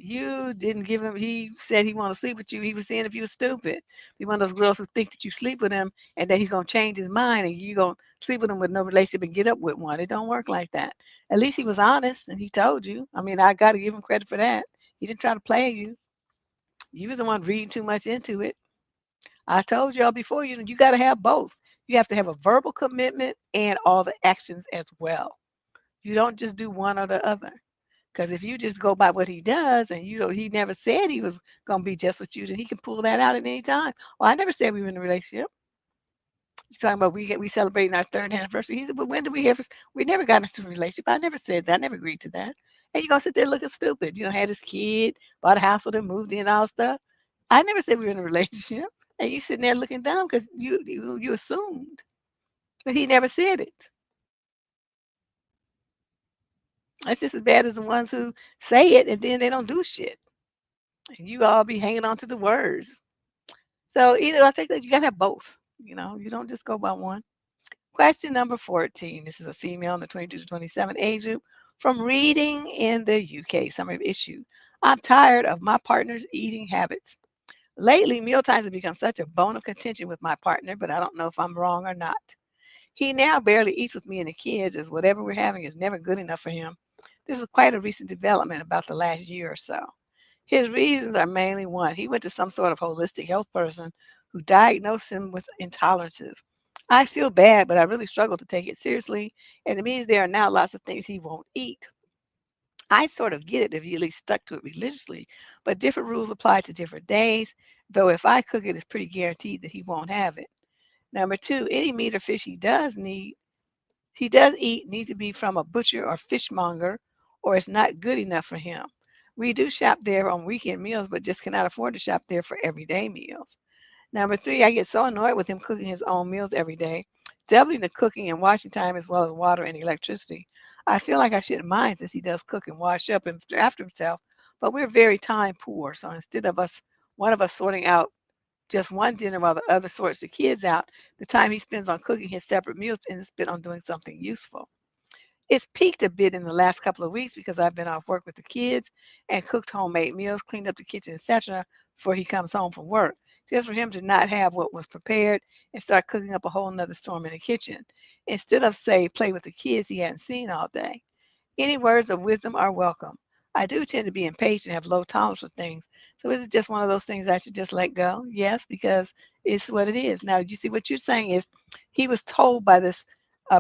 You didn't give him, he said he wanted to sleep with you. He was saying if you were stupid. Be one of those girls who think that you sleep with him and that he's gonna change his mind and you gonna sleep with him with no relationship and get up with one. It don't work like that. At least he was honest and he told you. I mean, I gotta give him credit for that. He didn't try to play you. You was the one reading too much into it. I told y'all before, you gotta have both. You have to have a verbal commitment and all the actions as well. You don't just do one or the other. Because if you just go by what he does and he never said he was going to be just with you, then he can pull that out at any time. Well, I never said we were in a relationship. You're talking about we celebrating our third anniversary. He said, but when did we ever? We never got into a relationship. I never said that. I never agreed to that. And you're going to sit there looking stupid. Had this kid, bought a house with him, moved in, all stuff. I never said we were in a relationship. And you sitting there looking dumb because you assumed. But he never said it. That's just as bad as the ones who say it and then they don't do shit. And you all be hanging on to the words. So either I think that you gotta have both. You don't just go by one. Question number 14. This is a female in the 22 to 27 age group from Reading in the UK. Summary of issue. I'm tired of my partner's eating habits. Lately, mealtimes have become such a bone of contention with my partner, but I don't know if I'm wrong or not. He now barely eats with me and the kids, as whatever we're having is never good enough for him. This is quite a recent development about the last year or so. His reasons are mainly one, he went to some sort of holistic health person who diagnosed him with intolerances. I feel bad, but I really struggle to take it seriously, and it means there are now lots of things he won't eat. I sort of get it if he at least stuck to it religiously, but different rules apply to different days, though if I cook it, it's pretty guaranteed that he won't have it. Number two, any meat or fish he does eat needs to be from a butcher or fishmonger, or it's not good enough for him. We do shop there on weekend meals, but just cannot afford to shop there for everyday meals. Number three, I get so annoyed with him cooking his own meals every day, doubling the cooking and washing time as well as water and electricity. I feel like I shouldn't mind since he does cook and wash up after himself, but we're very time poor. So instead of one of us sorting out just one dinner while the other sorts the kids out, the time he spends on cooking his separate meals is spent on doing something useful. It's peaked a bit in the last couple of weeks because I've been off work with the kids and cooked homemade meals, cleaned up the kitchen, etc. before he comes home from work. Just for him to not have what was prepared and start cooking up a whole nother storm in the kitchen. Instead of, say, play with the kids he hadn't seen all day. Any words of wisdom are welcome. I do tend to be impatient, have low tolerance for things. So is it just one of those things I should just let go? Yes, because it's what it is. Now, you see what you're saying is he was told by this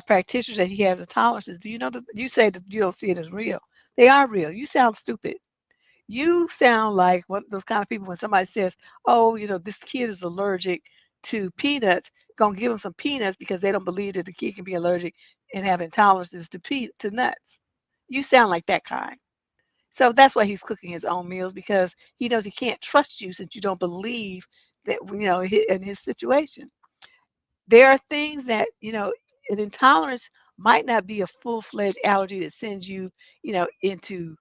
practitioner that he has intolerances. Do you know that you say that you don't see it as real? They are real. You sound stupid. You sound like one of those kind of people when somebody says, "Oh, this kid is allergic to peanuts," gonna give them some peanuts because they don't believe that the kid can be allergic and have intolerances to nuts. You sound like that kind. So that's why he's cooking his own meals because he knows he can't trust you since you don't believe that in his situation. There are things that, an intolerance might not be a full-fledged allergy that sends you, into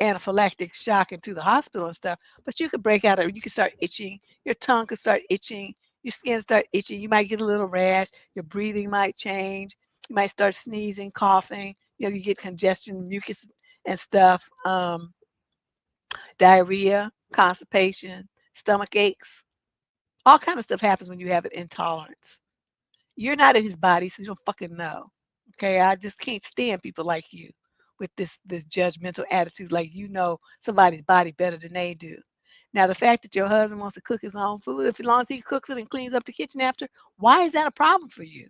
anaphylactic shock into the hospital and stuff, but you could break out, or you could start itching, your tongue could start itching, your skin start itching, you might get a little rash, your breathing might change, you might start sneezing, coughing, you get congestion, mucus and stuff, diarrhea, constipation, stomach aches, all kind of stuff happens when you have an intolerance. You're not in his body, so you don't fucking know. Okay, I just can't stand people like you with this judgmental attitude, like you know somebody's body better than they do. Now, the fact that your husband wants to cook his own food, if as long as he cooks it and cleans up the kitchen after, why is that a problem for you?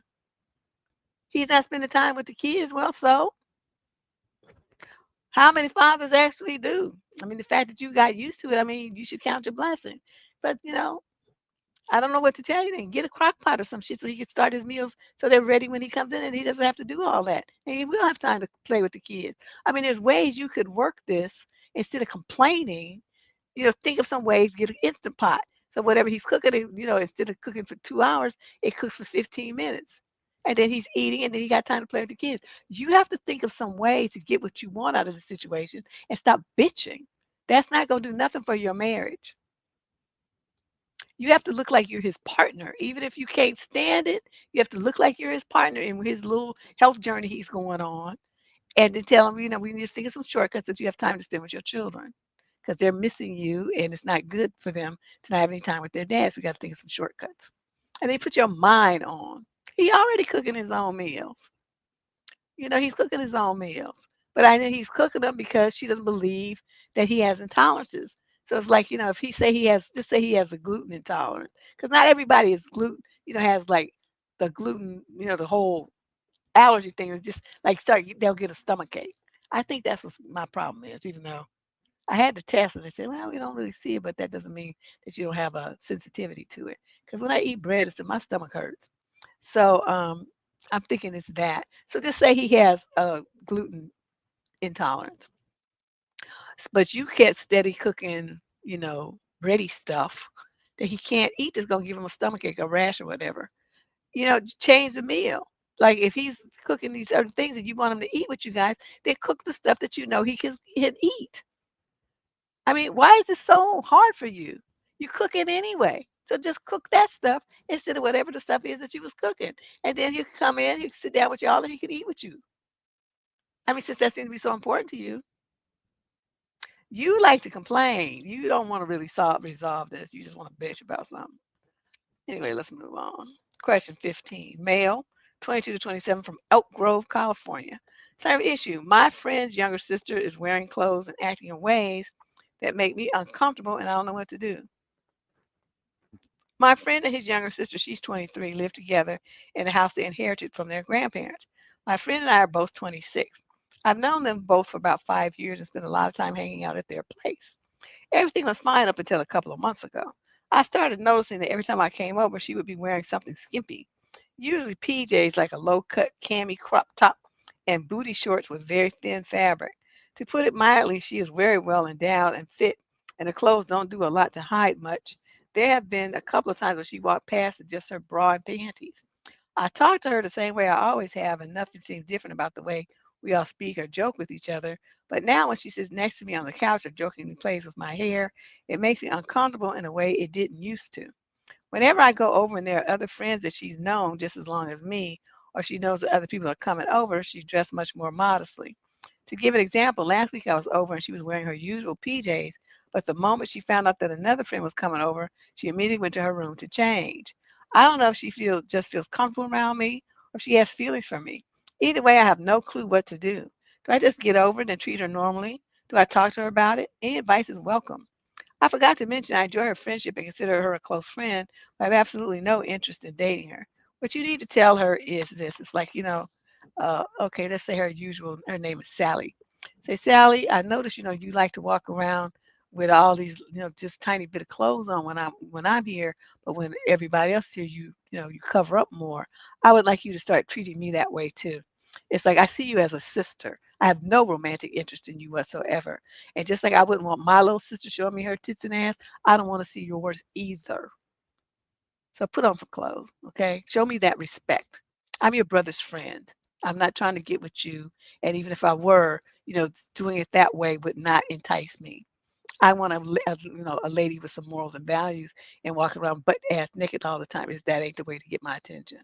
He's not spending time with the kids. Well, so how many fathers actually do? I mean, the fact that you got used to it, I mean, you should count your blessing. But I don't know what to tell you then. Get a crock pot or some shit so he can start his meals so they're ready when he comes in and he doesn't have to do all that. And he will have time to play with the kids. I mean, there's ways you could work this instead of complaining. Think of some ways, get an instant pot. So whatever he's cooking, instead of cooking for 2 hours, it cooks for 15 minutes. And then he's eating and then he got time to play with the kids. You have to think of some ways to get what you want out of the situation and stop bitching. That's not going to do nothing for your marriage. You have to look like you're his partner. Even if you can't stand it, you have to look like you're his partner in his little health journey he's going on. And then tell them, we need to think of some shortcuts that you have time to spend with your children because they're missing you and it's not good for them to not have any time with their dads. We got to think of some shortcuts. And then put your mind on. He already cooking his own meals. He's cooking his own meals. But I know he's cooking them because she doesn't believe that he has intolerances. So it's like, if he say he has, just say he has a gluten intolerance, because not everybody is gluten, has like the gluten, the whole allergy thing is just like they'll get a stomach ache. I think that's what my problem is, even though I had to test and they said, well, we don't really see it, but that doesn't mean that you don't have a sensitivity to it. Because when I eat bread, my stomach hurts. So I'm thinking it's that. So just say he has a gluten intolerance, but you can't steady cooking, bready stuff that he can't eat that's gonna give him a stomach ache, a rash, or whatever. Change the meal. Like if he's cooking these other things and you want him to eat with you guys, then cook the stuff that he can eat. I mean, why is it so hard for you? You cook it anyway. So just cook that stuff instead of whatever the stuff is that you was cooking. And then you can come in, you can sit down with y'all and he can eat with you. I mean, since that seems to be so important to you, you like to complain. You don't want to really resolve this. You just want to bitch about something. Anyway, let's move on. Question 15. Male, 22 to 27 from Elk Grove, California. Same issue. My friend's younger sister is wearing clothes and acting in ways that make me uncomfortable and I don't know what to do. My friend and his younger sister, she's 23, live together in a house they inherited from their grandparents. My friend and I are both 26. I've known them both for about 5 years and spent a lot of time hanging out at their place. Everything was fine up until a couple of months ago. I started noticing that every time I came over, she would be wearing something skimpy, usually PJs like a low cut cami crop top and booty shorts with very thin fabric. To put it mildly, she is very well endowed and fit, and the clothes don't do a lot to hide much. There have been a couple of times when she walked past in just her bra and panties. I talk to her the same way I always have, and nothing seems different about the way we all speak or joke with each other. But now, when she sits next to me on the couch or jokingly plays with my hair, it makes me uncomfortable in a way it didn't used to. Whenever I go over and there are other friends that she's known just as long as me, or she knows that other people are coming over, she's dressed much more modestly. To give an example, last week I was over and she was wearing her usual PJs, but the moment she found out that another friend was coming over, she immediately went to her room to change. I don't know if she feels comfortable around me or if she has feelings for me. Either way, I have no clue what to do. Do I just get over it and treat her normally? Do I talk to her about it? Any advice is welcome. I forgot to mention I enjoy her friendship and consider her a close friend, but I have absolutely no interest in dating her. What you need to tell her is this. It's like, okay, let's say her name is Sally. Say, Sally, I notice, you like to walk around with all these, just tiny bit of clothes on when I'm here, but when everybody else here, you cover up more. I would like you to start treating me that way too. It's like I see you as a sister. I have no romantic interest in you whatsoever. And just like I wouldn't want my little sister showing me her tits and ass, I don't want to see yours either. So put on some clothes, okay? Show me that respect. I'm your brother's friend. I'm not trying to get with you. And even if I were, doing it that way would not entice me. I want a lady with some morals and values and walk around butt ass naked all the time. Is that ain't the way to get my attention?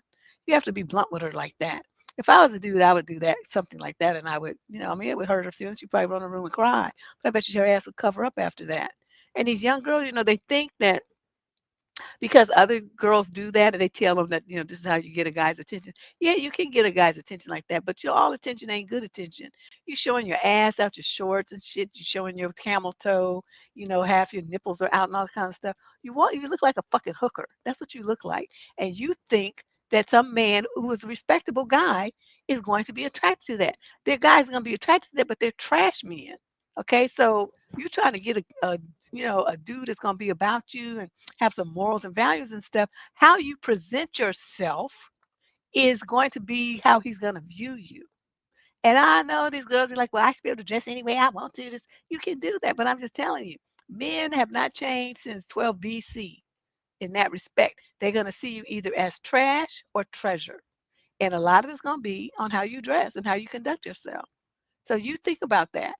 You have to be blunt with her like that. If I was a dude, I would do that, something like that, and I would, I mean, it would hurt her feelings. She'd probably run in the room and cry. But I bet you her ass would cover up after that. And these young girls, they think that because other girls do that and they tell them that, this is how you get a guy's attention. Yeah, you can get a guy's attention like that, but all attention ain't good attention. You showing your ass out your shorts and shit. You showing your camel toe. Half your nipples are out and all that kind of stuff. You look like a fucking hooker. That's what you look like. And you think that some man who is a respectable guy is going to be attracted to that. Their guys are going to be attracted to that, but they're trash men. Okay, so you're trying to get a dude that's going to be about you and have some morals and values and stuff. How you present yourself is going to be how he's going to view you. And I know these girls are like, well, I should be able to dress any way I want to. This you can do that, but I'm just telling you, men have not changed since 12 BC in that respect. They're going to see you either as trash or treasure. And a lot of it's going to be on how you dress and how you conduct yourself. So you think about that.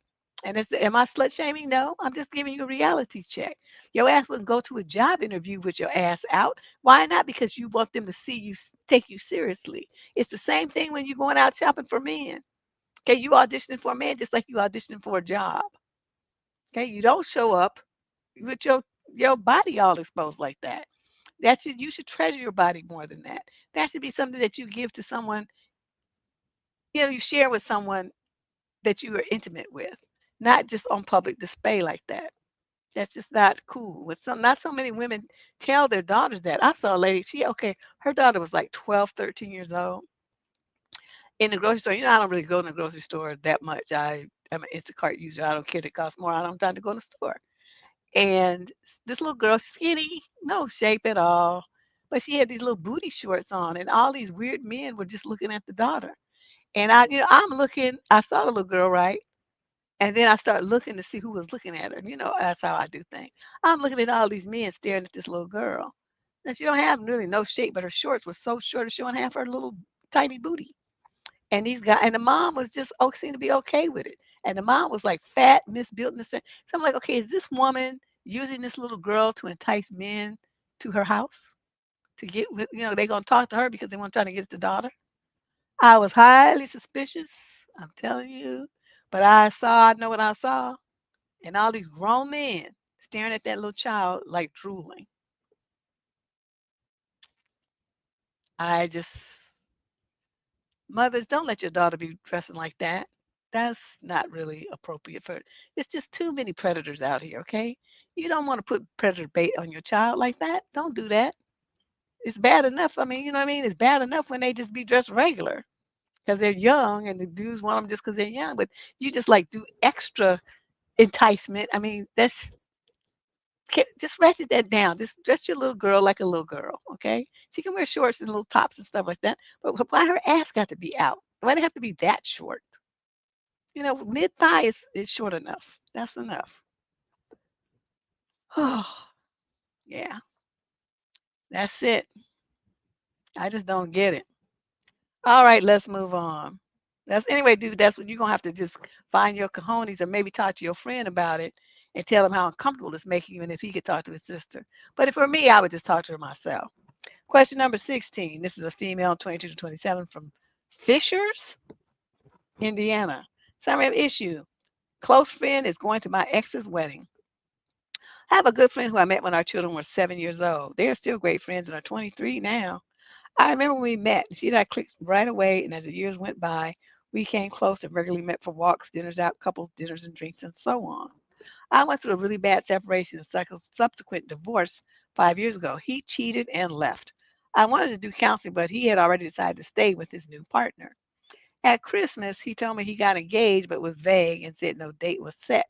And am I slut shaming? No, I'm just giving you a reality check. Your ass wouldn't go to a job interview with your ass out. Why not? Because you want them to see you, take you seriously. It's the same thing when you're going out shopping for men. Okay, you auditioning for a man just like you auditioning for a job. Okay, you don't show up with your body all exposed like that. You should treasure your body more than that. That should be something that you give to someone, you share with someone that you are intimate with, not just on public display like that. That's just not cool. Not so many women tell their daughters that. I saw a lady, her daughter was like 12, 13 years old in the grocery store. I don't really go in the grocery store that much. I am an Instacart user. I don't care if it costs more. I don't have time to go in the store. And this little girl, skinny, no shape at all, but she had these little booty shorts on, and all these weird men were just looking at the daughter. And I'm looking. I saw the little girl, right? And then I started looking to see who was looking at her. That's how I do things. I'm looking at all these men staring at this little girl. And she don't have really no shape, but her shorts were so short, showing half her little tiny booty. And these guys, and the mom was just seemed to be okay with it. And the mom was like fat, misbuilt, and this thing. So I'm like, okay, is this woman using this little girl to entice men to her house to get with? They're gonna talk to her because they want to try to get at the daughter. I was highly suspicious. I'm telling you, but I know what I saw, and all these grown men staring at that little child like drooling. I just Mothers, don't let your daughter be dressing like that. That's not really appropriate for it's just too many predators out here, okay? You don't want to put predator bait on your child like that. Don't do that. It's bad enough. I mean, you know what I mean? It's bad enough when they just be dressed regular because they're young and the dudes want them just because they're young. But you just like do extra enticement. I mean, just ratchet that down. Just dress your little girl like a little girl, okay? She can wear shorts and little tops and stuff like that. But why her ass got to be out? Why do it have to be that short? Mid thigh is short enough. That's enough. Oh, yeah, that's it. I just don't get it. All right, let's move on. Dude. That's what you're gonna have to just find your cojones, or maybe talk to your friend about it and tell him how uncomfortable it's making you, and if he could talk to his sister. But if for me, I would just talk to her myself. Question number 16. This is a female, 22 to 27, from Fishers, Indiana. Summary of issue. Close friend is going to my ex's wedding. I have a good friend who I met when our children were 7 years old. They are still great friends and are 23 now. I remember when we met, she and I clicked right away, and as the years went by, we came close and regularly met for walks, dinners out, couples dinners and drinks, and so on. I went through a really bad separation and subsequent divorce 5 years ago. He cheated and left. I wanted to do counseling, but he had already decided to stay with his new partner. At Christmas, he told me he got engaged but was vague and said no date was set.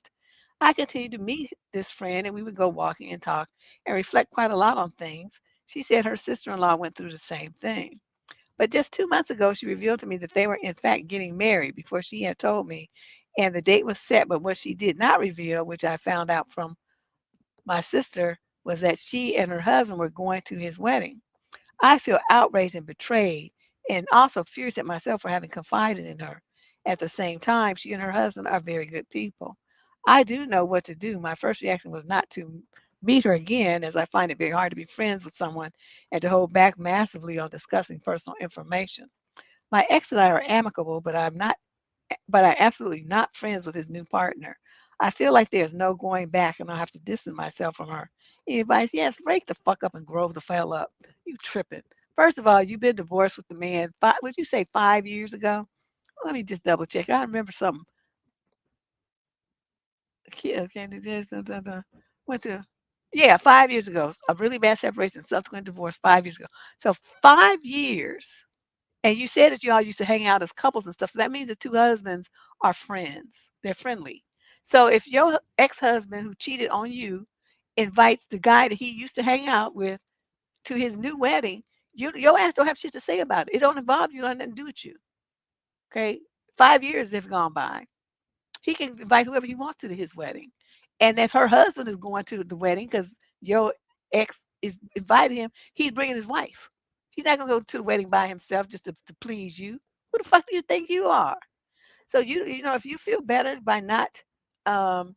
I continued to meet this friend and we would go walking and talk and reflect quite a lot on things. She said her sister in law went through the same thing. But just 2 months ago, she revealed to me that they were, in fact, getting married before she had told me, and the date was set. But what she did not reveal, which I found out from my sister, was that she and her husband were going to his wedding. I feel outraged and betrayed, and also furious at myself for having confided in her. At the same time, she and her husband are very good people. I do know what to do. My first reaction was not to meet her again, as I find it very hard to be friends with someone and to hold back massively on discussing personal information. My ex and I are amicable, but I'm absolutely not friends with his new partner. I feel like there's no going back and I'll have to distance myself from her. Any advice? Yes, break the fuck up and grow the hell up. You tripping. First of all, you've been divorced with the man, would you say 5 years ago? Let me just double check. I remember something. Okay, went to, yeah, 5 years ago. A really bad separation, subsequent divorce 5 years ago. So 5 years. And you said that you all used to hang out as couples and stuff. So that means the two husbands are friends. They're friendly. So if your ex-husband who cheated on you invites the guy that he used to hang out with to his new wedding, your ass don't have shit to say about it. It don't involve you, it don't have nothing to do with you. Okay? 5 years have gone by. He can invite whoever he wants to his wedding. And if her husband is going to the wedding because your ex is invited him, he's bringing his wife. He's not gonna go to the wedding by himself just to please you. Who the fuck do you think you are? So if you feel better by not um,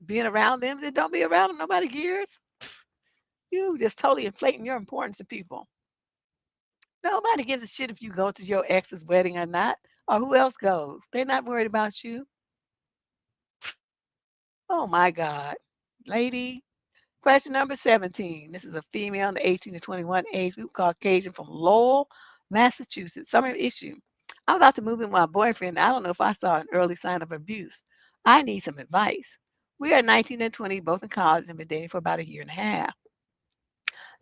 being around them, then don't be around them. Nobody cares. You just totally inflating your importance to people. Nobody gives a shit if you go to your ex's wedding or not. Or who else goes? They're not worried about you. Oh my God. Lady, question number 17. This is a female in the 18 to 21 age group, Caucasian from Lowell, Massachusetts. Summary issue. I'm about to move in with my boyfriend. I don't know if I saw an early sign of abuse. I need some advice. We are 19 and 20, both in college, and been dating for about a year and a half.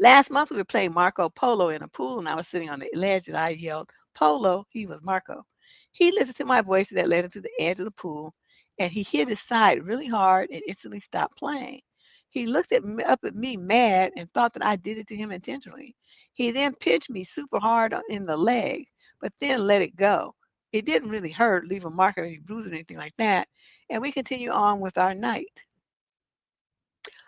Last month, we were playing Marco Polo in a pool, and I was sitting on the ledge, and I yelled, Polo. He was Marco. He listened to my voice that led him to the edge of the pool, and he hit his side really hard and instantly stopped playing. He looked up at me mad and thought that I did it to him intentionally. He then pinched me super hard in the leg, but then let it go. It didn't really hurt, leave a mark or any bruise or anything like that, and we continue on with our night.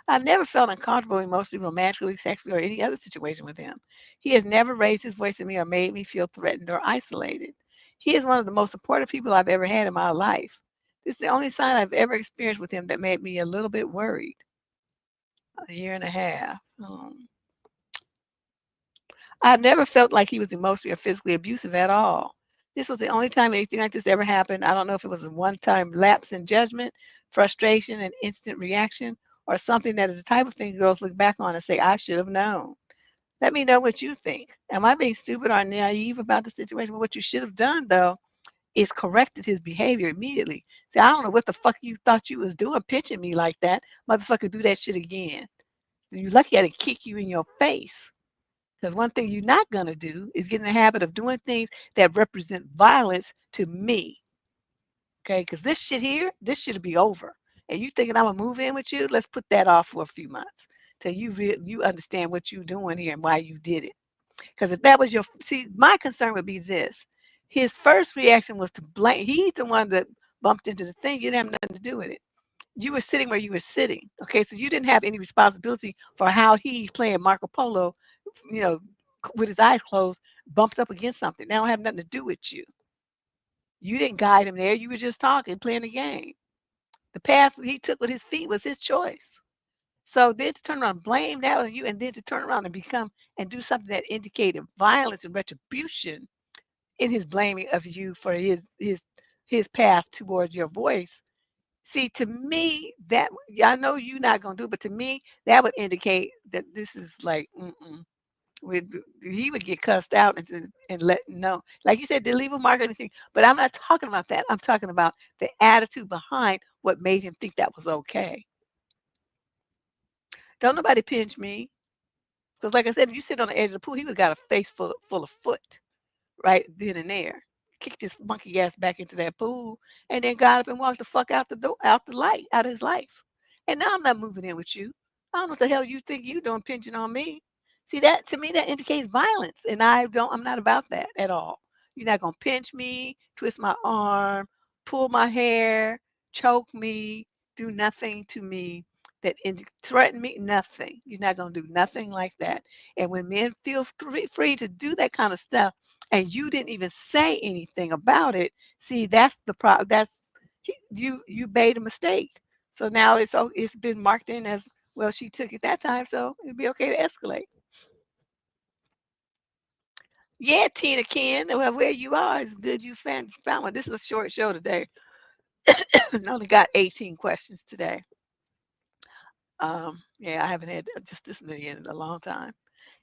I've never felt uncomfortable emotionally, romantically, sexually, or any other situation with him. He has never raised his voice at me or made me feel threatened or isolated. He is one of the most supportive people I've ever had in my life. This is the only sign I've ever experienced with him that made me a little bit worried. A year and a half. I've never felt like he was emotionally or physically abusive at all. This was the only time anything like this ever happened. I don't know if it was a one-time lapse in judgment, frustration, and instant reaction, or something that is the type of thing girls look back on and say, I should have known. Let me know what you think. Am I being stupid or naive about the situation? What you should have done, though, is corrected his behavior immediately. Say, I don't know what the fuck you thought you was doing, pitching me like that. Motherfucker, do that shit again. You lucky I didn't kick you in your face. Because one thing you're not going to do is get in the habit of doing things that represent violence to me. Okay? Because this shit here, this should be over. And you thinking I'm going to move in with you? Let's put that off for a few months till you understand what you're doing here and why you did it. Because if that was your, see, my concern would be this. His first reaction was to blame. He's the one that bumped into the thing. You didn't have nothing to do with it. You were sitting where you were sitting. Okay, so you didn't have any responsibility for how he's playing Marco Polo, you know, with his eyes closed, bumped up against something. That don't have nothing to do with you. You didn't guide him there. You were just talking, playing the game. The path he took with his feet was his choice. So then to turn around and blame that on you, and then to turn around and become and do something that indicated violence and retribution in his blaming of you for his path towards your voice. See, to me, that I know you're not gonna do, but to me, that would indicate that this is like, he would get cussed out and let know. Like you said, did leave a mark or anything, but I'm not talking about that. I'm talking about the attitude behind what made him think that was okay. Don't nobody pinch me. Because like I said, if you sit on the edge of the pool, he would have got a face full of foot right then and there. Kicked his monkey ass back into that pool and then got up and walked the fuck out the door, out of his life. And now I'm not moving in with you. I don't know what the hell you think you doing pinching on me. See that to me that indicates violence. And I'm not about that at all. You're not gonna pinch me, twist my arm, pull my hair, choke me, do nothing to me threaten me, nothing. You're not gonna do nothing like that. And when men feel free to do that kind of stuff, and you didn't even say anything about it, see, that's the problem. You made a mistake. So now it's been marked in as, well, she took it that time, so it'd be okay to escalate. Yeah, Tina Ken, well, where you are, it's good you found one. This is a short show today. I only got 18 questions today. Yeah, I haven't had just this many in a long time.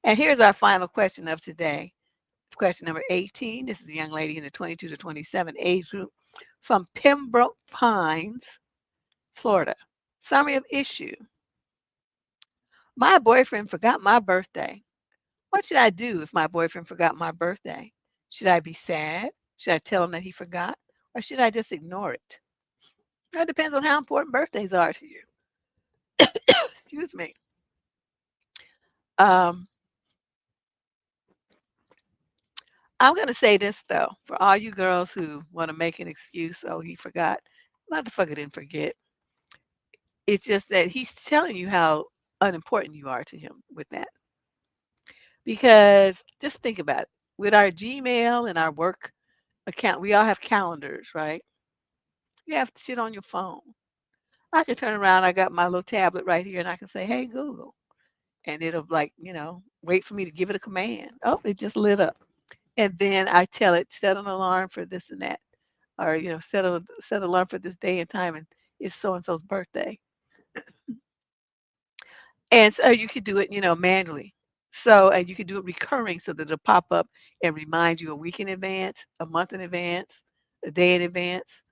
And here's our final question of today. It's question number 18. This is a young lady in the 22 to 27 age group from Pembroke Pines, Florida. Summary of issue. My boyfriend forgot my birthday. What should I do if my boyfriend forgot my birthday? Should I be sad? Should I tell him that he forgot? Or should I just ignore it? That depends on how important birthdays are to you. Excuse me. Um, I'm going to say this, though, for all you girls who want to make an excuse, oh, he forgot. Motherfucker didn't forget. It's just that he's telling you how unimportant you are to him with that. Because just think about it. With our Gmail and our work account, we all have calendars, right? You have shit on your phone. I can turn around, I got my little tablet right here, and I can say, hey, Google. And it'll like, wait for me to give it a command. Oh, it just lit up. And then I tell it, set an alarm for this and that. or set an alarm for this day and time, and it's so and so's birthday. And so you could do it, manually. So, and you could do it recurring so that it'll pop up and remind you a week in advance, a month in advance, a day in advance,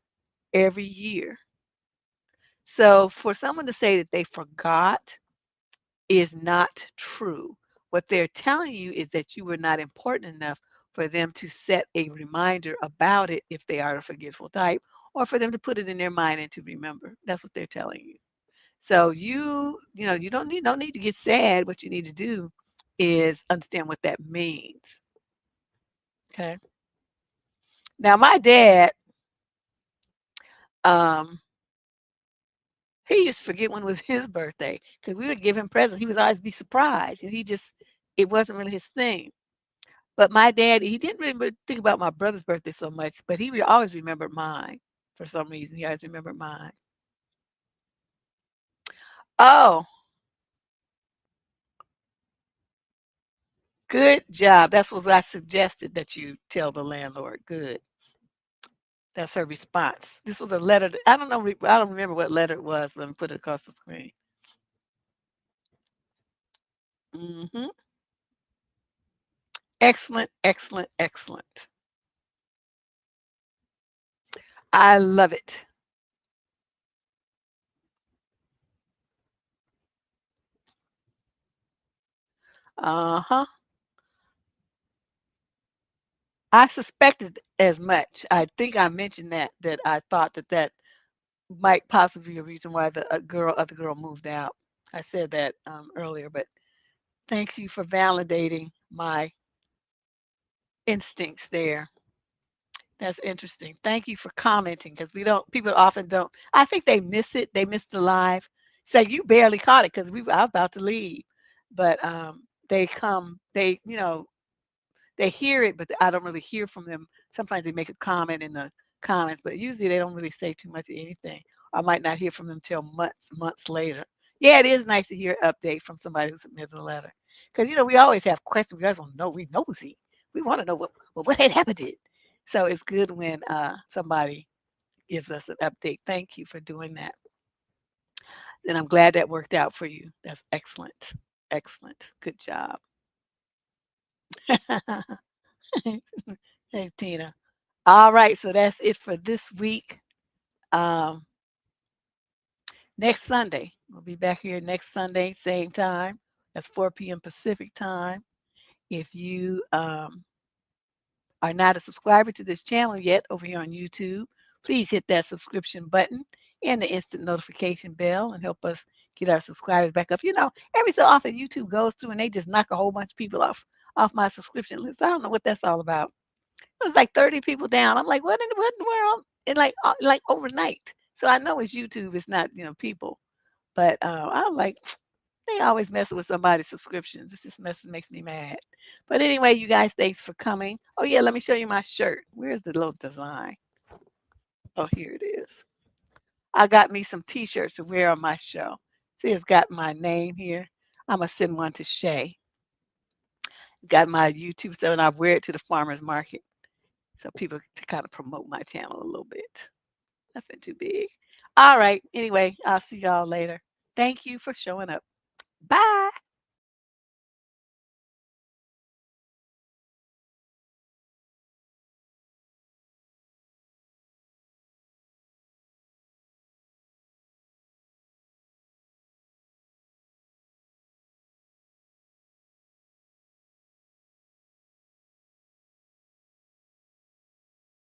every year. So for someone to say that they forgot is not true. What they're telling you is that you were not important enough for them to set a reminder about it if they are a forgetful type, or for them to put it in their mind and to remember. That's what they're telling you. So you don't need to get sad. What you need to do is understand what that means. Okay. Now my dad, um, he used to forget when it was his birthday because we would give him presents. He would always be surprised, and it wasn't really his thing. But my dad, he didn't really think about my brother's birthday so much, but he always remembered mine for some reason. He always remembered mine. Oh, good job. That's what I suggested that you tell the landlord. Good. That's her response. This was a letter. I don't know. I don't remember what letter it was, but let me put it across the screen. Hmm. Excellent, excellent, excellent. I love it. Uh-huh. I suspected as much. I think I mentioned that I thought that might possibly be a reason why the other girl moved out. I said that earlier, but thanks you for validating my instincts there. That's interesting. Thank you for commenting because people often don't. I think they miss it. They miss the live. Say you barely caught it because I was about to leave, but they come. They hear it, but I don't really hear from them. Sometimes they make a comment in the comments, but usually they don't really say too much of anything. I might not hear from them till months later. Yeah, it is nice to hear an update from somebody who submitted a letter. Because, we always have questions. We always want to know. We nosy. We want to know what had happened. So it's good when somebody gives us an update. Thank you for doing that. And I'm glad that worked out for you. That's excellent. Excellent. Good job. Hey, Tina. All right, so that's it for this week. Um, Next Sunday, we'll be back here next Sunday, same time. That's 4 p.m. Pacific time. If you are not a subscriber to this channel yet over here on YouTube, please hit that subscription button and the instant notification bell and help us get our subscribers back up. Every so often YouTube goes through and they just knock a whole bunch of people off my subscription list. I don't know what that's all about. It was like 30 people down. I'm like, what in the world? And like overnight. So I know it's YouTube, it's not, people. But I'm like, they always messing with somebody's subscriptions. This just makes me mad. But anyway, you guys, thanks for coming. Oh yeah, let me show you my shirt. Where's the little design? Oh, here it is. I got me some t-shirts to wear on my show. See, it's got my name here. I'm gonna send one to Shay. Got my YouTube stuff, and I wear it to the farmers market. So people to kind of promote my channel a little bit. Nothing too big. All right. Anyway, I'll see y'all later. Thank you for showing up. Bye.